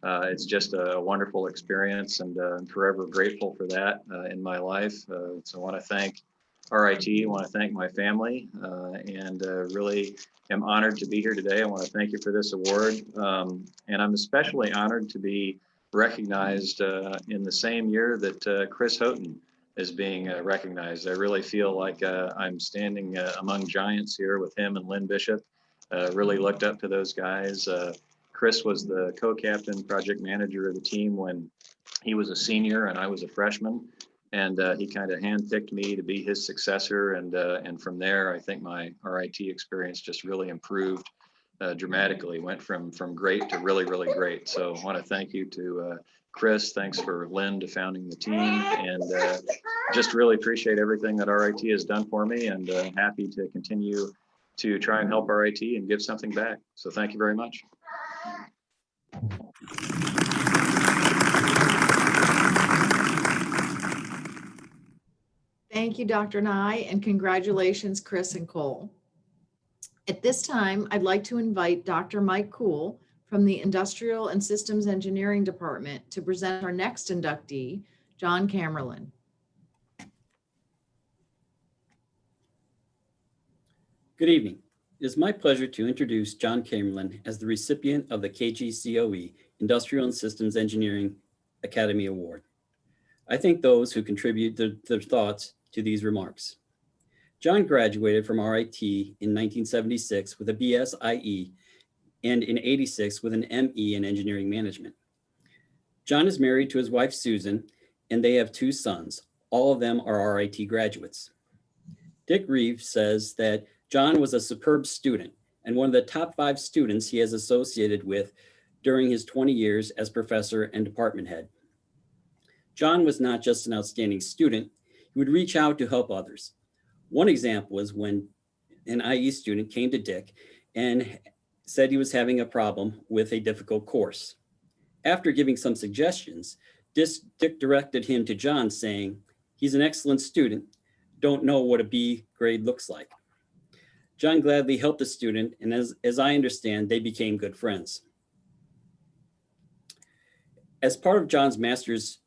It's just a wonderful experience, and I'm forever grateful for that in my life. So I want to thank RIT, I want to thank my family, and really am honored to be here today. I want to thank you for this award, and I'm especially honored to be recognized in the same year that Kris Houghton is being recognized. I really feel like I'm standing among giants here with him and Lynn Bishop. Really looked up to those guys. Kris was the co-captain project manager of the team when he was a senior and I was a freshman. And he kind of handpicked me to be his successor. And from there, I think my RIT experience just really improved dramatically, went from great to really, really great. So I want to thank you to Kris. Thanks for Lynn to founding the team, and just really appreciate everything that RIT has done for me, and happy to continue to try and help RIT and give something back. So thank you very much. Thank you, Dr. Nye, and congratulations, Kris and Cole. At this time, I'd like to invite Dr. Mike Kuhl from the Industrial and Systems Engineering Department to present our next inductee, John Camerlin. Good evening. It is my pleasure to introduce John Camerlin as the recipient of the KGCOE Industrial and Systems Engineering Academy Award. I thank those who contribute their thoughts to these remarks. John graduated from RIT in 1976 with a BS-IE and in 86 with an ME in engineering management. John is married to his wife, Susan, and they have 2 sons. All of them are RIT graduates. Dick Reeves says that John was a superb student and one of the top 5 students he has associated with during his 20 years as professor and department head. John was not just an outstanding student, he would reach out to help others. One example is when an IE student came to Dick and said he was having a problem with a difficult course. After giving some suggestions, Dick directed him to John saying, "He's an excellent student, don't know what a B grade looks like." John gladly helped the student, and as I understand, they became good friends. As part of John's master's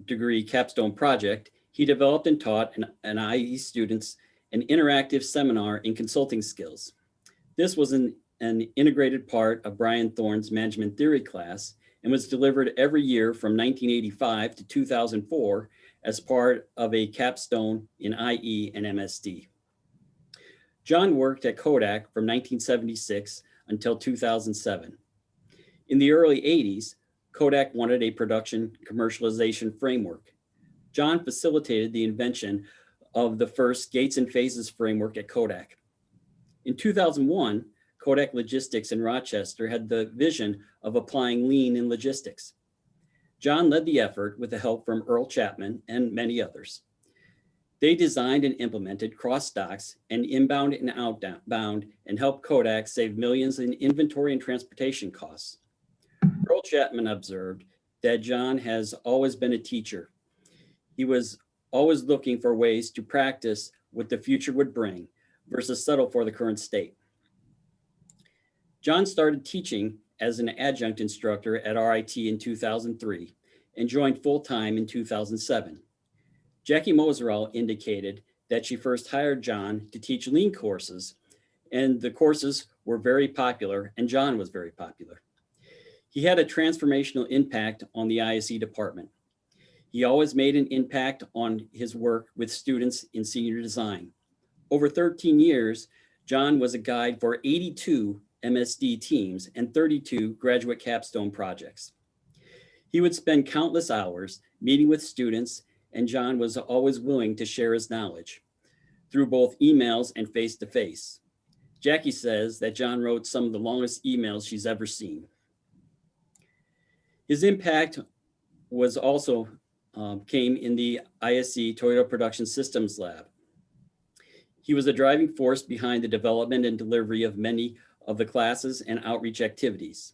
degree capstone project, he developed and taught an IE students an interactive seminar in consulting skills. This was an integrated part of Brian Thorne's management theory class and was delivered every year from 1985 to 2004 as part of a capstone in IE and MSD. John worked at Kodak from 1976 until 2007. In the early 80s, Kodak wanted a production commercialization framework. John facilitated the invention of the first gates and phases framework at Kodak. In 2001, Kodak Logistics in Rochester had the vision of applying lean in logistics. John led the effort with the help from Earl Chapman and many others. They designed and implemented cross docks and inbound and outbound and helped Kodak save millions in inventory and transportation costs. Earl Chapman observed that John has always been a teacher. He was always looking for ways to practice what the future would bring versus settle for the current state. John started teaching as an adjunct instructor at RIT in 2003 and joined full-time in 2007. Jackie Moserall indicated that she first hired John to teach lean courses, and the courses were very popular, and John was very popular. He had a transformational impact on the ISE department. He always made an impact on his work with students in senior design. Over 13 years, John was a guide for 82 MSD teams and 32 graduate capstone projects. He would spend countless hours meeting with students, and John was always willing to share his knowledge through both emails and face-to-face. Jackie says that John wrote some of the longest emails she's ever seen. His impact was also came in the ISE Toyota Production Systems Lab. He was a driving force behind the development and delivery of many of the classes and outreach activities.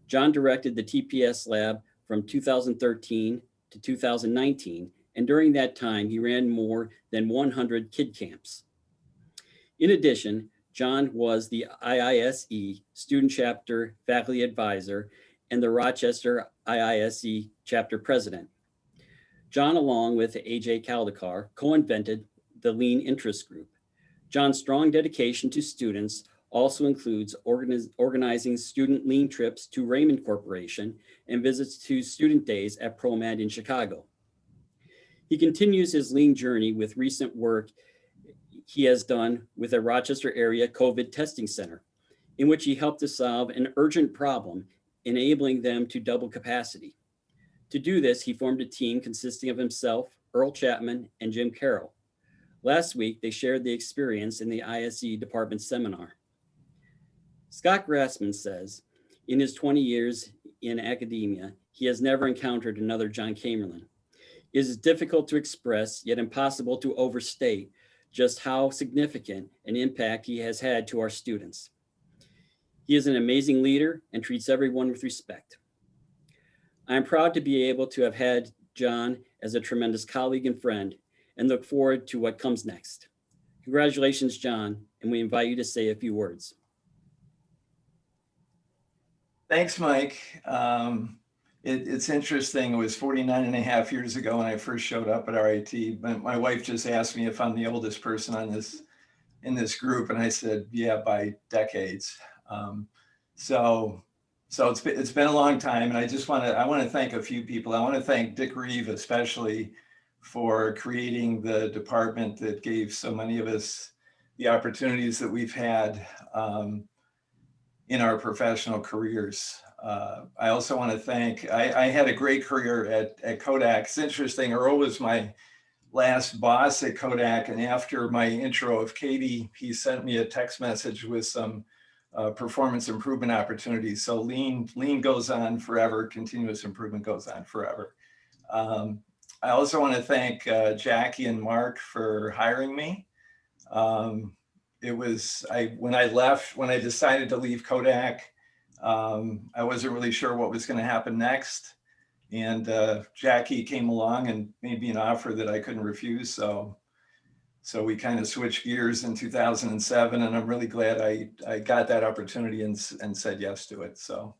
John directed the TPS lab from 2013 to 2019, and during that time, he ran more than 100 kid camps. In addition, John was the IISE Student Chapter Faculty Advisor and the Rochester IISE Chapter President. John, along with AJ Kaldekar, co-invented the Lean Interest Group. John's strong dedication to students also includes organizing student lean trips to Raymond Corporation and visits to student days at ProMed in Chicago. He continues his lean journey with recent work he has done with a Rochester area COVID testing center, in which he helped to solve an urgent problem, enabling them to double capacity. To do this, he formed a team consisting of himself, Earl Chapman, and Jim Carroll. Last week, they shared the experience in the ISE department seminar. Scott Grassman says, in his 20 years in academia, he has never encountered another John Camerlin. It is difficult to express, yet impossible to overstate, just how significant an impact he has had to our students. He is an amazing leader and treats everyone with respect. I am proud to be able to have had John as a tremendous colleague and friend, and look forward to what comes next. Congratulations, John, and we invite you to say a few words. Thanks, Mike. It's interesting. It was 49 and a half years ago when I first showed up at RIT. But my wife just asked me if I'm the oldest person on in this group, and I said, yeah, by decades. So it's been a long time, and I want to thank a few people. I want to thank Dick Reeve especially for creating the department that gave so many of us the opportunities that we've had in our professional careers. I also want to thank, I had a great career at Kodak. It's interesting, Earl was my last boss at Kodak, and after my intro of Katie, he sent me a text message with some performance improvement opportunities. So lean goes on forever, continuous improvement goes on forever. I also want to thank Jackie and Mark for hiring me. When I decided to leave Kodak, I wasn't really sure what was going to happen next. And Jackie came along and made me an offer that I couldn't refuse. So we kind of switched gears in 2007, and I'm really glad I got that opportunity and said yes to it. So,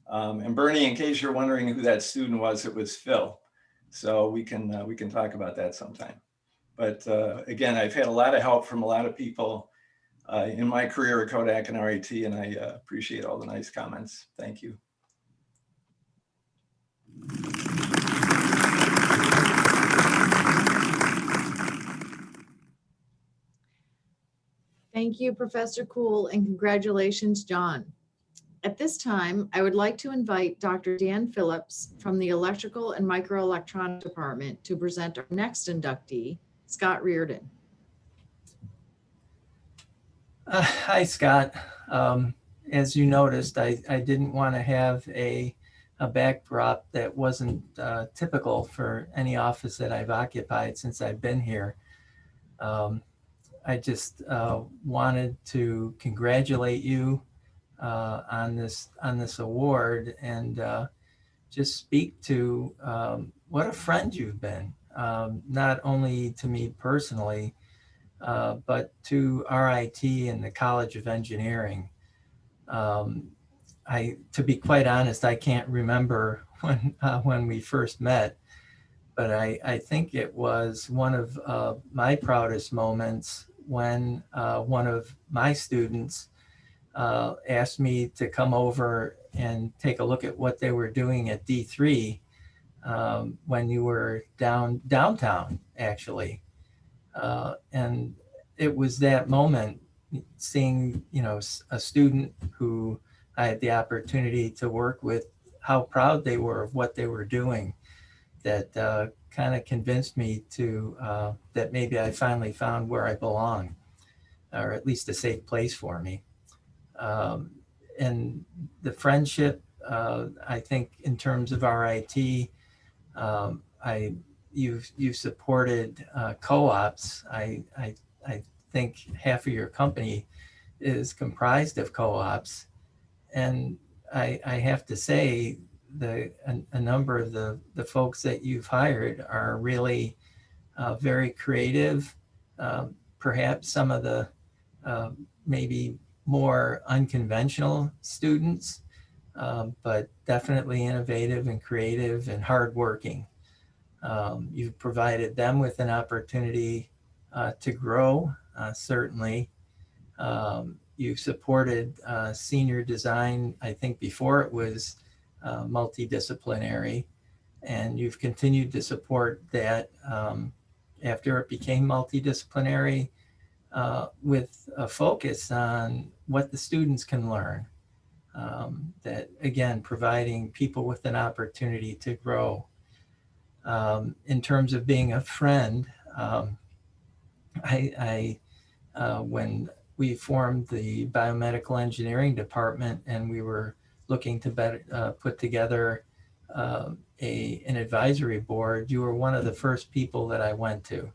and Bernie, in case you're wondering who that student was, it was Phil. So we can talk about that sometime. But again, I've had a lot of help from a lot of people in my career at Kodak and RIT, and I appreciate all the nice comments. Thank you. Thank you, Professor Cool, and congratulations, John. At this time, I would like to invite Dr. Dan Phillips from the Electrical and Microelectronics Department to present our next inductee, Scott Reardon. Hi, Scott. As you noticed, I didn't want to have a backdrop that wasn't typical for any office that I've occupied since I've been here. I just wanted to congratulate you on this award and just speak to what a friend you've been, not only to me personally, but to RIT and the College of Engineering. To be quite honest, I can't remember when we first met, but I think it was one of my proudest moments when one of my students asked me to come over and take a look at what they were doing at D3 when you were downtown, actually. And it was that moment, seeing, a student who I had the opportunity to work with, how proud they were of what they were doing, that kind of convinced me to that maybe I finally found where I belong, or at least a safe place for me. And the friendship, I think in terms of RIT, you've supported co-ops. I think half of your company is comprised of co-ops. And I have to say, a number of the folks that you've hired are really very creative. Perhaps some of the maybe more unconventional students, but definitely innovative and creative and hardworking. You've provided them with an opportunity to grow, certainly. You've supported senior design, I think before it was multidisciplinary, and you've continued to support that after it became multidisciplinary with a focus on what the students can learn. That, again, providing people with an opportunity to grow. In terms of being a friend, when we formed the biomedical engineering department and we were looking to put together an advisory board, you were one of the first people that I went to.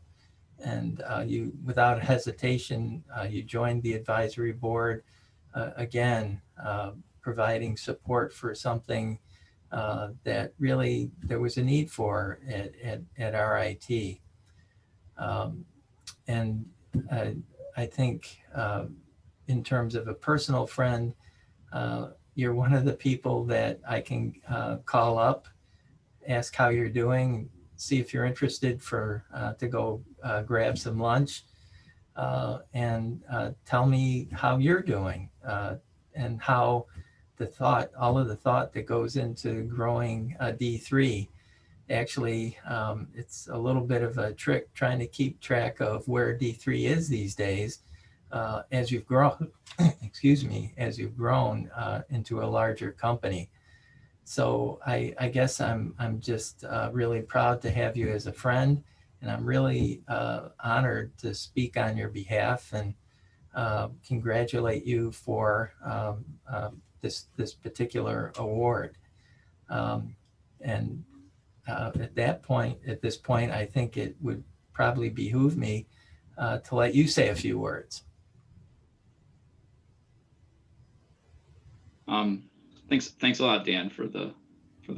And you, without hesitation, you joined the advisory board, again, providing support for something that really there was a need for at RIT. And I think in terms of a personal friend, you're one of the people that I can call up, ask how you're doing, see if you're interested to go grab some lunch, and tell me how you're doing, and how all of the thought that goes into growing a D3. Actually, it's a little bit of a trick trying to keep track of where D3 is these days as you've grown, excuse me, as you've grown into a larger company. So I guess I'm just really proud to have you as a friend, and I'm really honored to speak on your behalf and congratulate you for this particular award. And at this point, I think it would probably behoove me to let you say a few words. Thanks a lot, Dan, for the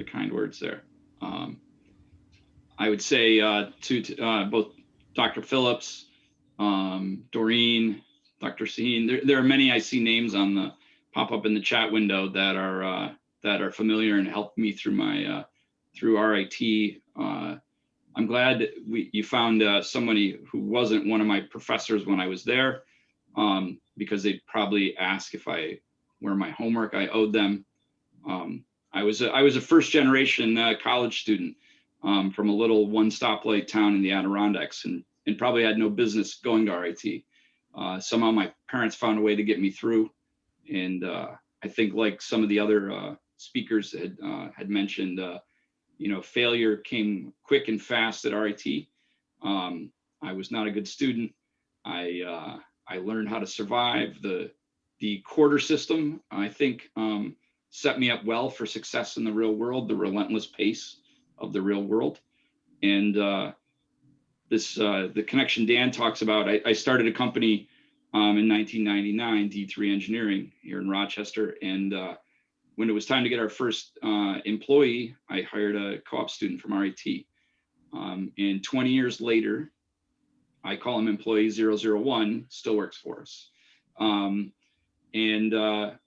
kind words there. I would say to both Dr. Phillips, Doreen, Dr. Saheen, there are many I see names on the pop up in the chat window that are familiar and helped me through my through RIT. I'm glad that you found somebody who wasn't one of my professors when I was there, because they'd probably ask if where my homework I owed them. I was a first generation college student from a little one stoplight town in the Adirondacks, and probably had no business going to RIT. Somehow my parents found a way to get me through, and I think, like some of the other speakers had mentioned, failure came quick and fast at RIT. I was not a good student. I learned how to survive. The quarter system, I think, set me up well for success in the real world, the relentless pace of the real world. And the connection Dan talks about, I started a company in 1999, D3 Engineering here in Rochester. And when it was time to get our first employee, I hired a co-op student from RIT. And 20 years later, I call him employee 001, still works for us. And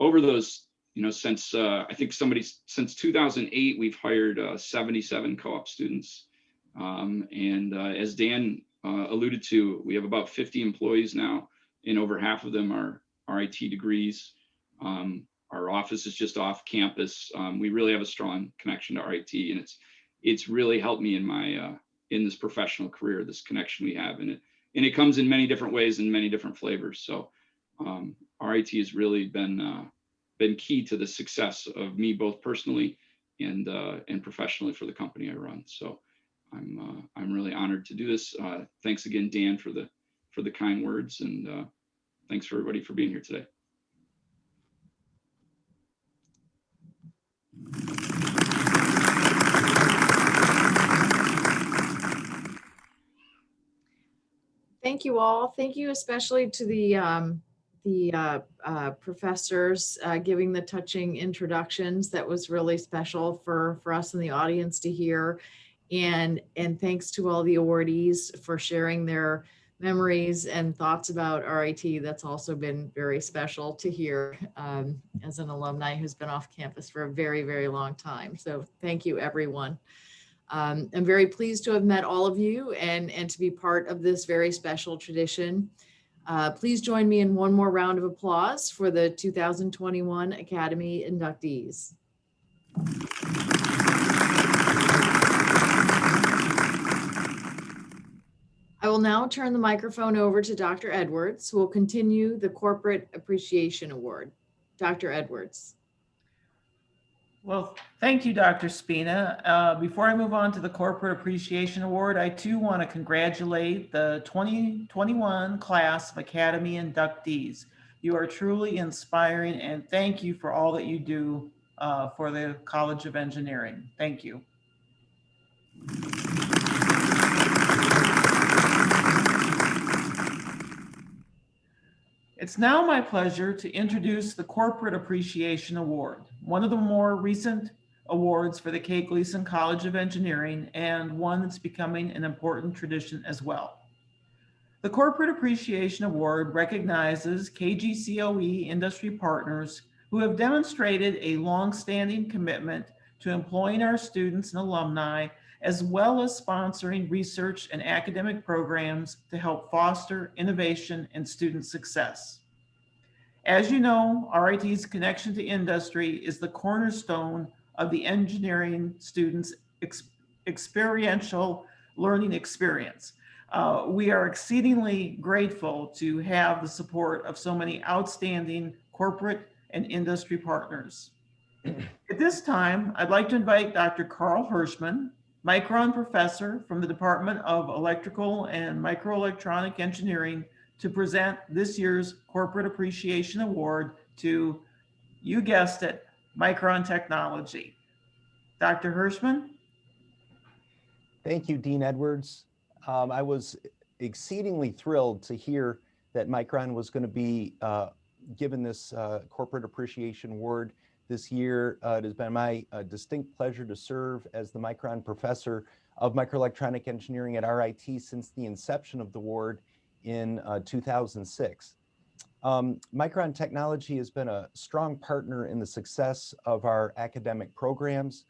over those, since I think since 2008, we've hired 77 co-op students. And as Dan alluded to, we have about 50 employees now, and over half of them are RIT degrees. Our office is just off campus. We really have a strong connection to RIT, and it's really helped me in my in this professional career, this connection we have in it. And it comes in many different ways and many different flavors. So RIT has really been key to the success of me, both personally and professionally, for the company I run. So I'm really honored to do this. Thanks again, Dan, for the kind words, and thanks for everybody for being here today. Thank you all. Thank you especially to the professors giving the touching introductions. That was really special for us in the audience to hear. And thanks to all the awardees for sharing their memories and thoughts about RIT. That's also been very special to hear as an alumni who's been off campus for a very, very long time. So thank you, everyone. I'm very pleased to have met all of you and to be part of this very special tradition. Please join me in one more round of applause for the 2021 Academy inductees. I will now turn the microphone over to Dr. Edwards, who will continue the Corporate Appreciation Award. Dr. Edwards. Well, thank you, Dr. Spina. Before I move on to the Corporate Appreciation Award, I too want to congratulate the 2021 class of Academy inductees. You are truly inspiring, and thank you for all that you do for the College of Engineering. Thank you. It's now my pleasure to introduce the Corporate Appreciation Award, one of the more recent awards for the K. Gleason College of Engineering, and one that's becoming an important tradition as well. The Corporate Appreciation Award recognizes KGCOE industry partners who have demonstrated a long-standing commitment to employing our students and alumni, as well as sponsoring research and academic programs to help foster innovation and student success. As you know, RIT's connection to industry is the cornerstone of the engineering students' experiential learning experience. We are exceedingly grateful to have the support of so many outstanding corporate and industry partners. At this time, I'd like to invite Dr. Carl Hirschman, Micron professor from the Department of Electrical and Microelectronic Engineering, to present this year's Corporate Appreciation Award to, you guessed it, Micron Technology. Dr. Hirschman? Thank you, Dean Edwards. I was exceedingly thrilled to hear that Micron was going to be given this Corporate Appreciation Award this year. It has been my distinct pleasure to serve as the Micron Professor of Microelectronic Engineering at RIT since the inception of the award in 2006. Micron Technology has been a strong partner in the success of our academic programs.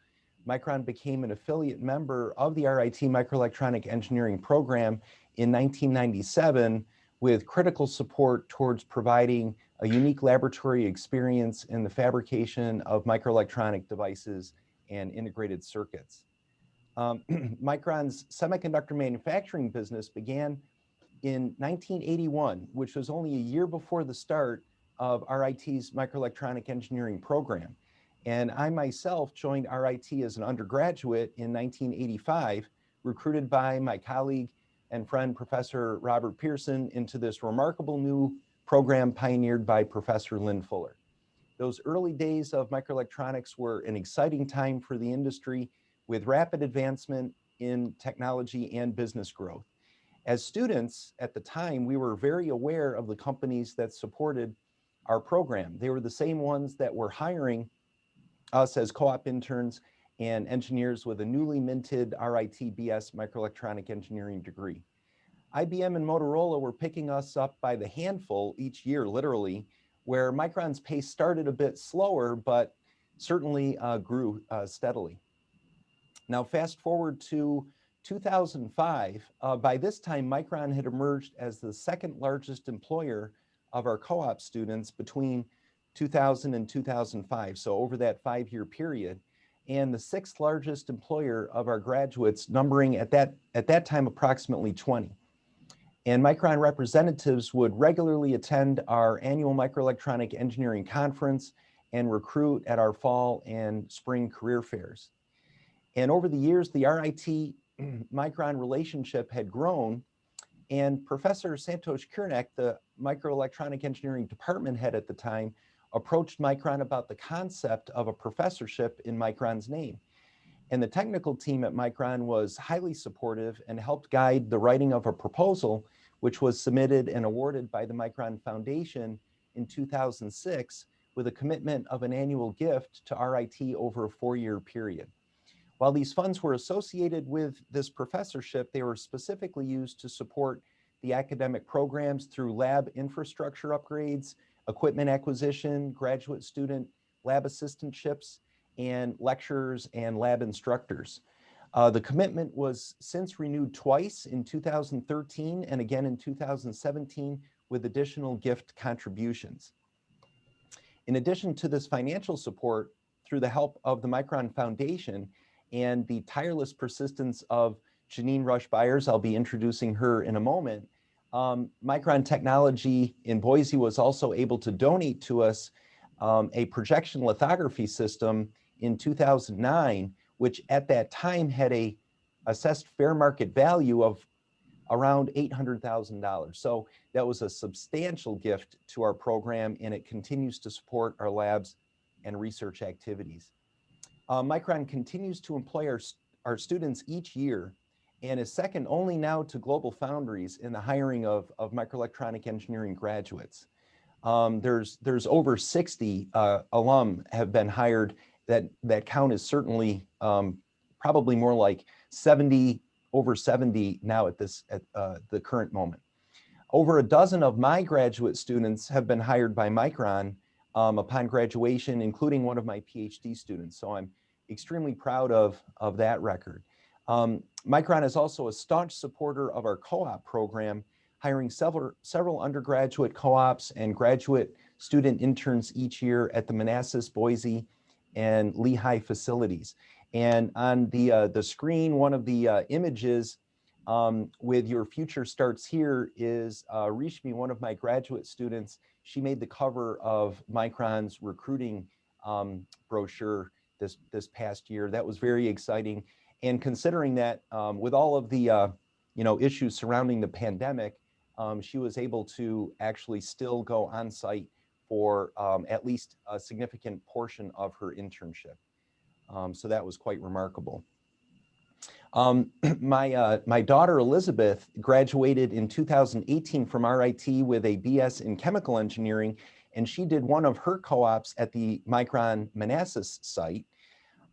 Micron became an affiliate member of the RIT Microelectronic Engineering program in 1997 with critical support towards providing a unique laboratory experience in the fabrication of microelectronic devices and integrated circuits. Micron's semiconductor manufacturing business began in 1981, which was only a year before the start of RIT's Microelectronic Engineering program. And I myself joined RIT as an undergraduate in 1985, recruited by my colleague and friend, Professor Robert Pearson, into this remarkable new program pioneered by Professor Lynn Fuller. Those early days of microelectronics were an exciting time for the industry with rapid advancement in technology and business growth. As students at the time, we were very aware of the companies that supported our program. They were the same ones that were hiring us as co-op interns and engineers with a newly minted RIT BS Microelectronic Engineering degree. IBM and Motorola were picking us up by the handful each year, literally, where Micron's pace started a bit slower, but certainly grew steadily. Now, fast forward to 2005, by this time, Micron had emerged as the second largest employer of our co-op students between 2000 and 2005, so over that 5-year period, and the sixth largest employer of our graduates, numbering at that time approximately 20. And Micron representatives would regularly attend our annual Microelectronic Engineering Conference and recruit at our fall and spring career fairs. And over the years, the RIT Micron relationship had grown, and Professor Santosh Kirnak, the Microelectronic Engineering department head at the time, approached Micron about the concept of a professorship in Micron's name. And the technical team at Micron was highly supportive and helped guide the writing of a proposal, which was submitted and awarded by the Micron Foundation in 2006 with a commitment of an annual gift to RIT over a 4-year period. While these funds were associated with this professorship, they were specifically used to support the academic programs through lab infrastructure upgrades, equipment acquisition, graduate student lab assistantships, and lecturers and lab instructors. The commitment was since renewed twice in 2013 and again in 2017 with additional gift contributions. In addition to this financial support, through the help of the Micron Foundation and the tireless persistence of Janine Rush Byers, I'll be introducing her in a moment, Micron Technology in Boise was also able to donate to us a projection lithography system in 2009, which at that time had a assessed fair market value of around $800,000. So that was a substantial gift to our program, and it continues to support our labs and research activities. Micron continues to employ our students each year and is second only now to Global Foundries in the hiring of microelectronic engineering graduates. There's over 60 alum have been hired. That count is certainly probably more like 70, over 70 now at the current moment. Over a dozen of my graduate students have been hired by Micron upon graduation, including one of my PhD students. So I'm extremely proud of that record. Micron is also a staunch supporter of our co-op program, hiring several undergraduate co-ops and graduate student interns each year at the Manassas, Boise, and Lehigh facilities. And on the screen, one of the images with "Your Future Starts Here" is Rishmi, one of my graduate students. She made the cover of Micron's recruiting brochure this past year. That was very exciting. And considering that with all of the issues surrounding the pandemic, she was able to actually still go on site for at least a significant portion of her internship. So that was quite remarkable. My daughter Elizabeth graduated in 2018 from RIT with a BS in chemical engineering, and she did one of her co-ops at the Micron Manassas site.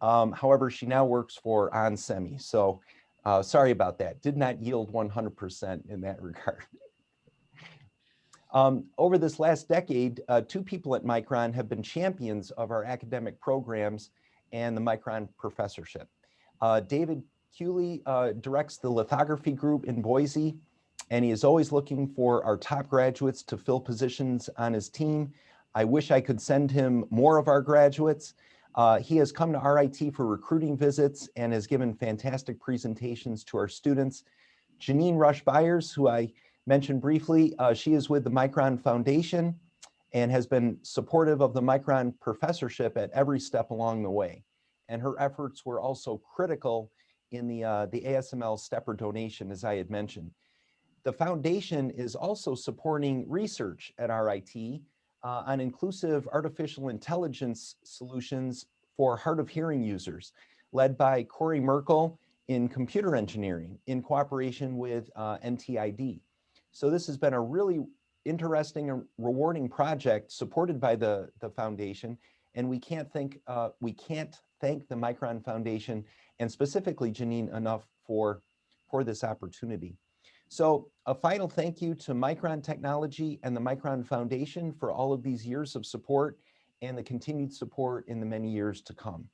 However, she now works for onsemi. So sorry about that. Did not yield 100% in that regard. Over this last decade, two people at Micron have been champions of our academic programs and the Micron professorship. David Cooley directs the lithography group in Boise, and he is always looking for our top graduates to fill positions on his team. I wish I could send him more of our graduates. He has come to RIT for recruiting visits and has given fantastic presentations to our students. Janine Rush Byers, who I mentioned briefly, she is with the Micron Foundation and has been supportive of the Micron professorship at every step along the way. And her efforts were also critical in the ASML stepper donation, as I had mentioned. The foundation is also supporting research at RIT on inclusive artificial intelligence solutions for hard of hearing users, led by Corey Merkel in computer engineering in cooperation with NTID. So this has been a really interesting and rewarding project supported by the foundation, and we can't thank the Micron Foundation and specifically Janine enough for this opportunity. So a final thank you to Micron Technology and the Micron Foundation for all of these years of support and the continued support in the many years to come.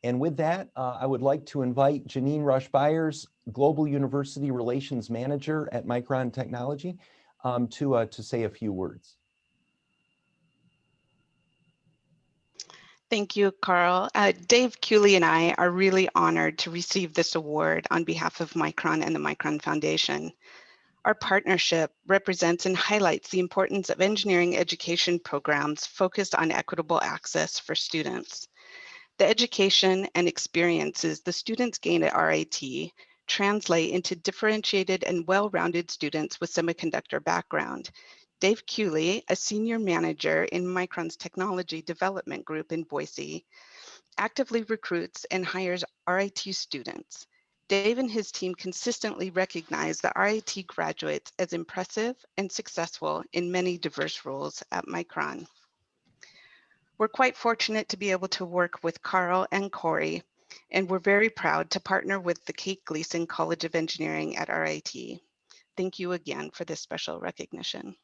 And with that, I would like to invite Janine Rush Byers, Global University Relations Manager at Micron Technology, to say a few words. Thank you, Carl. Dave Cooley and I are really honored to receive this award on behalf of Micron and the Micron Foundation. Our partnership represents and highlights the importance of engineering education programs focused on equitable access for students. The education and experiences the students gain at RIT translate into differentiated and well-rounded students with semiconductor background. Dave Cooley, a senior manager in Micron's technology development group in Boise, actively recruits and hires RIT students. Dave and his team consistently recognize the RIT graduates as impressive and successful in many diverse roles at Micron. We're quite fortunate to be able to work with Carl and Corey, and we're very proud to partner with the Kate Gleason College of Engineering at RIT. Thank you again for this special recognition.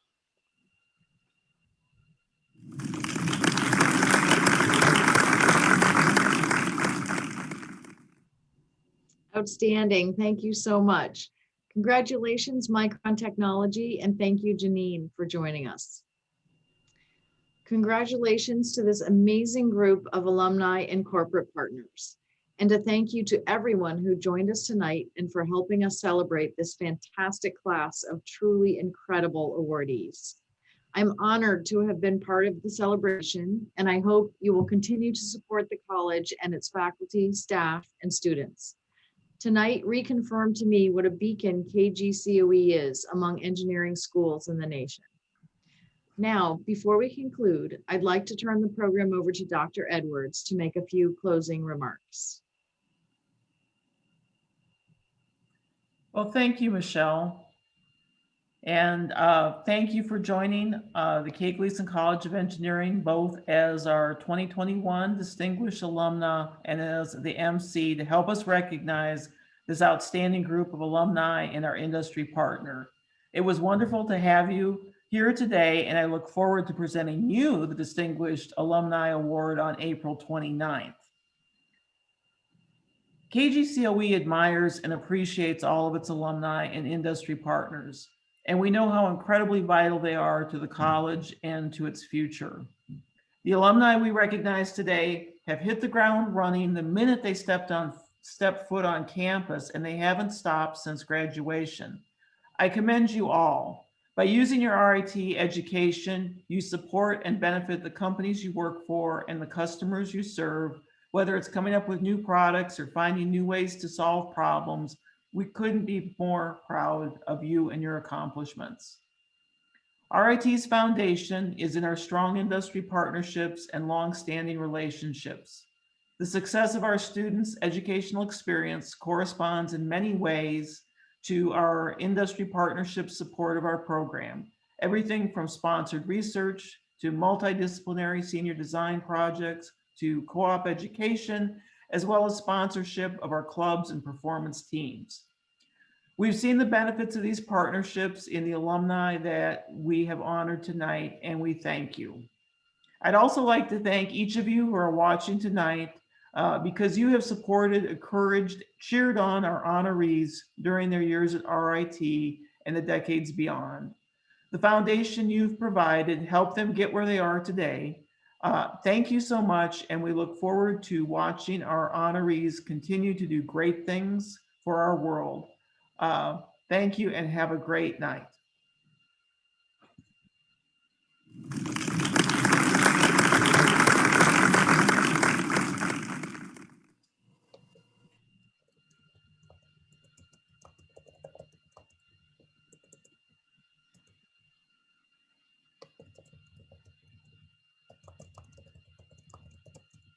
Outstanding. Thank you so much. Congratulations, Micron Technology, and thank you, Janine, for joining us. Congratulations to this amazing group of alumni and corporate partners. And a thank you to everyone who joined us tonight and for helping us celebrate this fantastic class of truly incredible awardees. I'm honored to have been part of the celebration, and I hope you will continue to support the college and its faculty, staff, and students. Tonight reconfirmed to me what a beacon KGCOE is among engineering schools in the nation. Now, before we conclude, I'd like to turn the program over to Dr. Edwards to make a few closing remarks. Well, thank you, Michelle. And thank you for joining the Kate Gleason College of Engineering, both as our 2021 Distinguished Alumna and as the MC to help us recognize this outstanding group of alumni and our industry partner. It was wonderful to have you here today, and I look forward to presenting you the Distinguished Alumni Award on April 29th. KGCOE admires and appreciates all of its alumni and industry partners, and we know how incredibly vital they are to the college and to its future. The alumni we recognize today have hit the ground running the minute they stepped foot on campus, and they haven't stopped since graduation. I commend you all. By using your RIT education, you support and benefit the companies you work for and the customers you serve. Whether it's coming up with new products or finding new ways to solve problems, we couldn't be more proud of you and your accomplishments. RIT's foundation is in our strong industry partnerships and long-standing relationships. The success of our students' educational experience corresponds in many ways to our industry partnership support of our program. Everything from sponsored research to multidisciplinary senior design projects to co-op education, as well as sponsorship of our clubs and performance teams. We've seen the benefits of these partnerships in the alumni that we have honored tonight, and we thank you. I'd also like to thank each of you who are watching tonight because you have supported, encouraged, cheered on our honorees during their years at RIT and the decades beyond. The foundation you've provided helped them get where they are today. Thank you so much, and we look forward to watching our honorees continue to do great things for our world. Thank you and have a great night.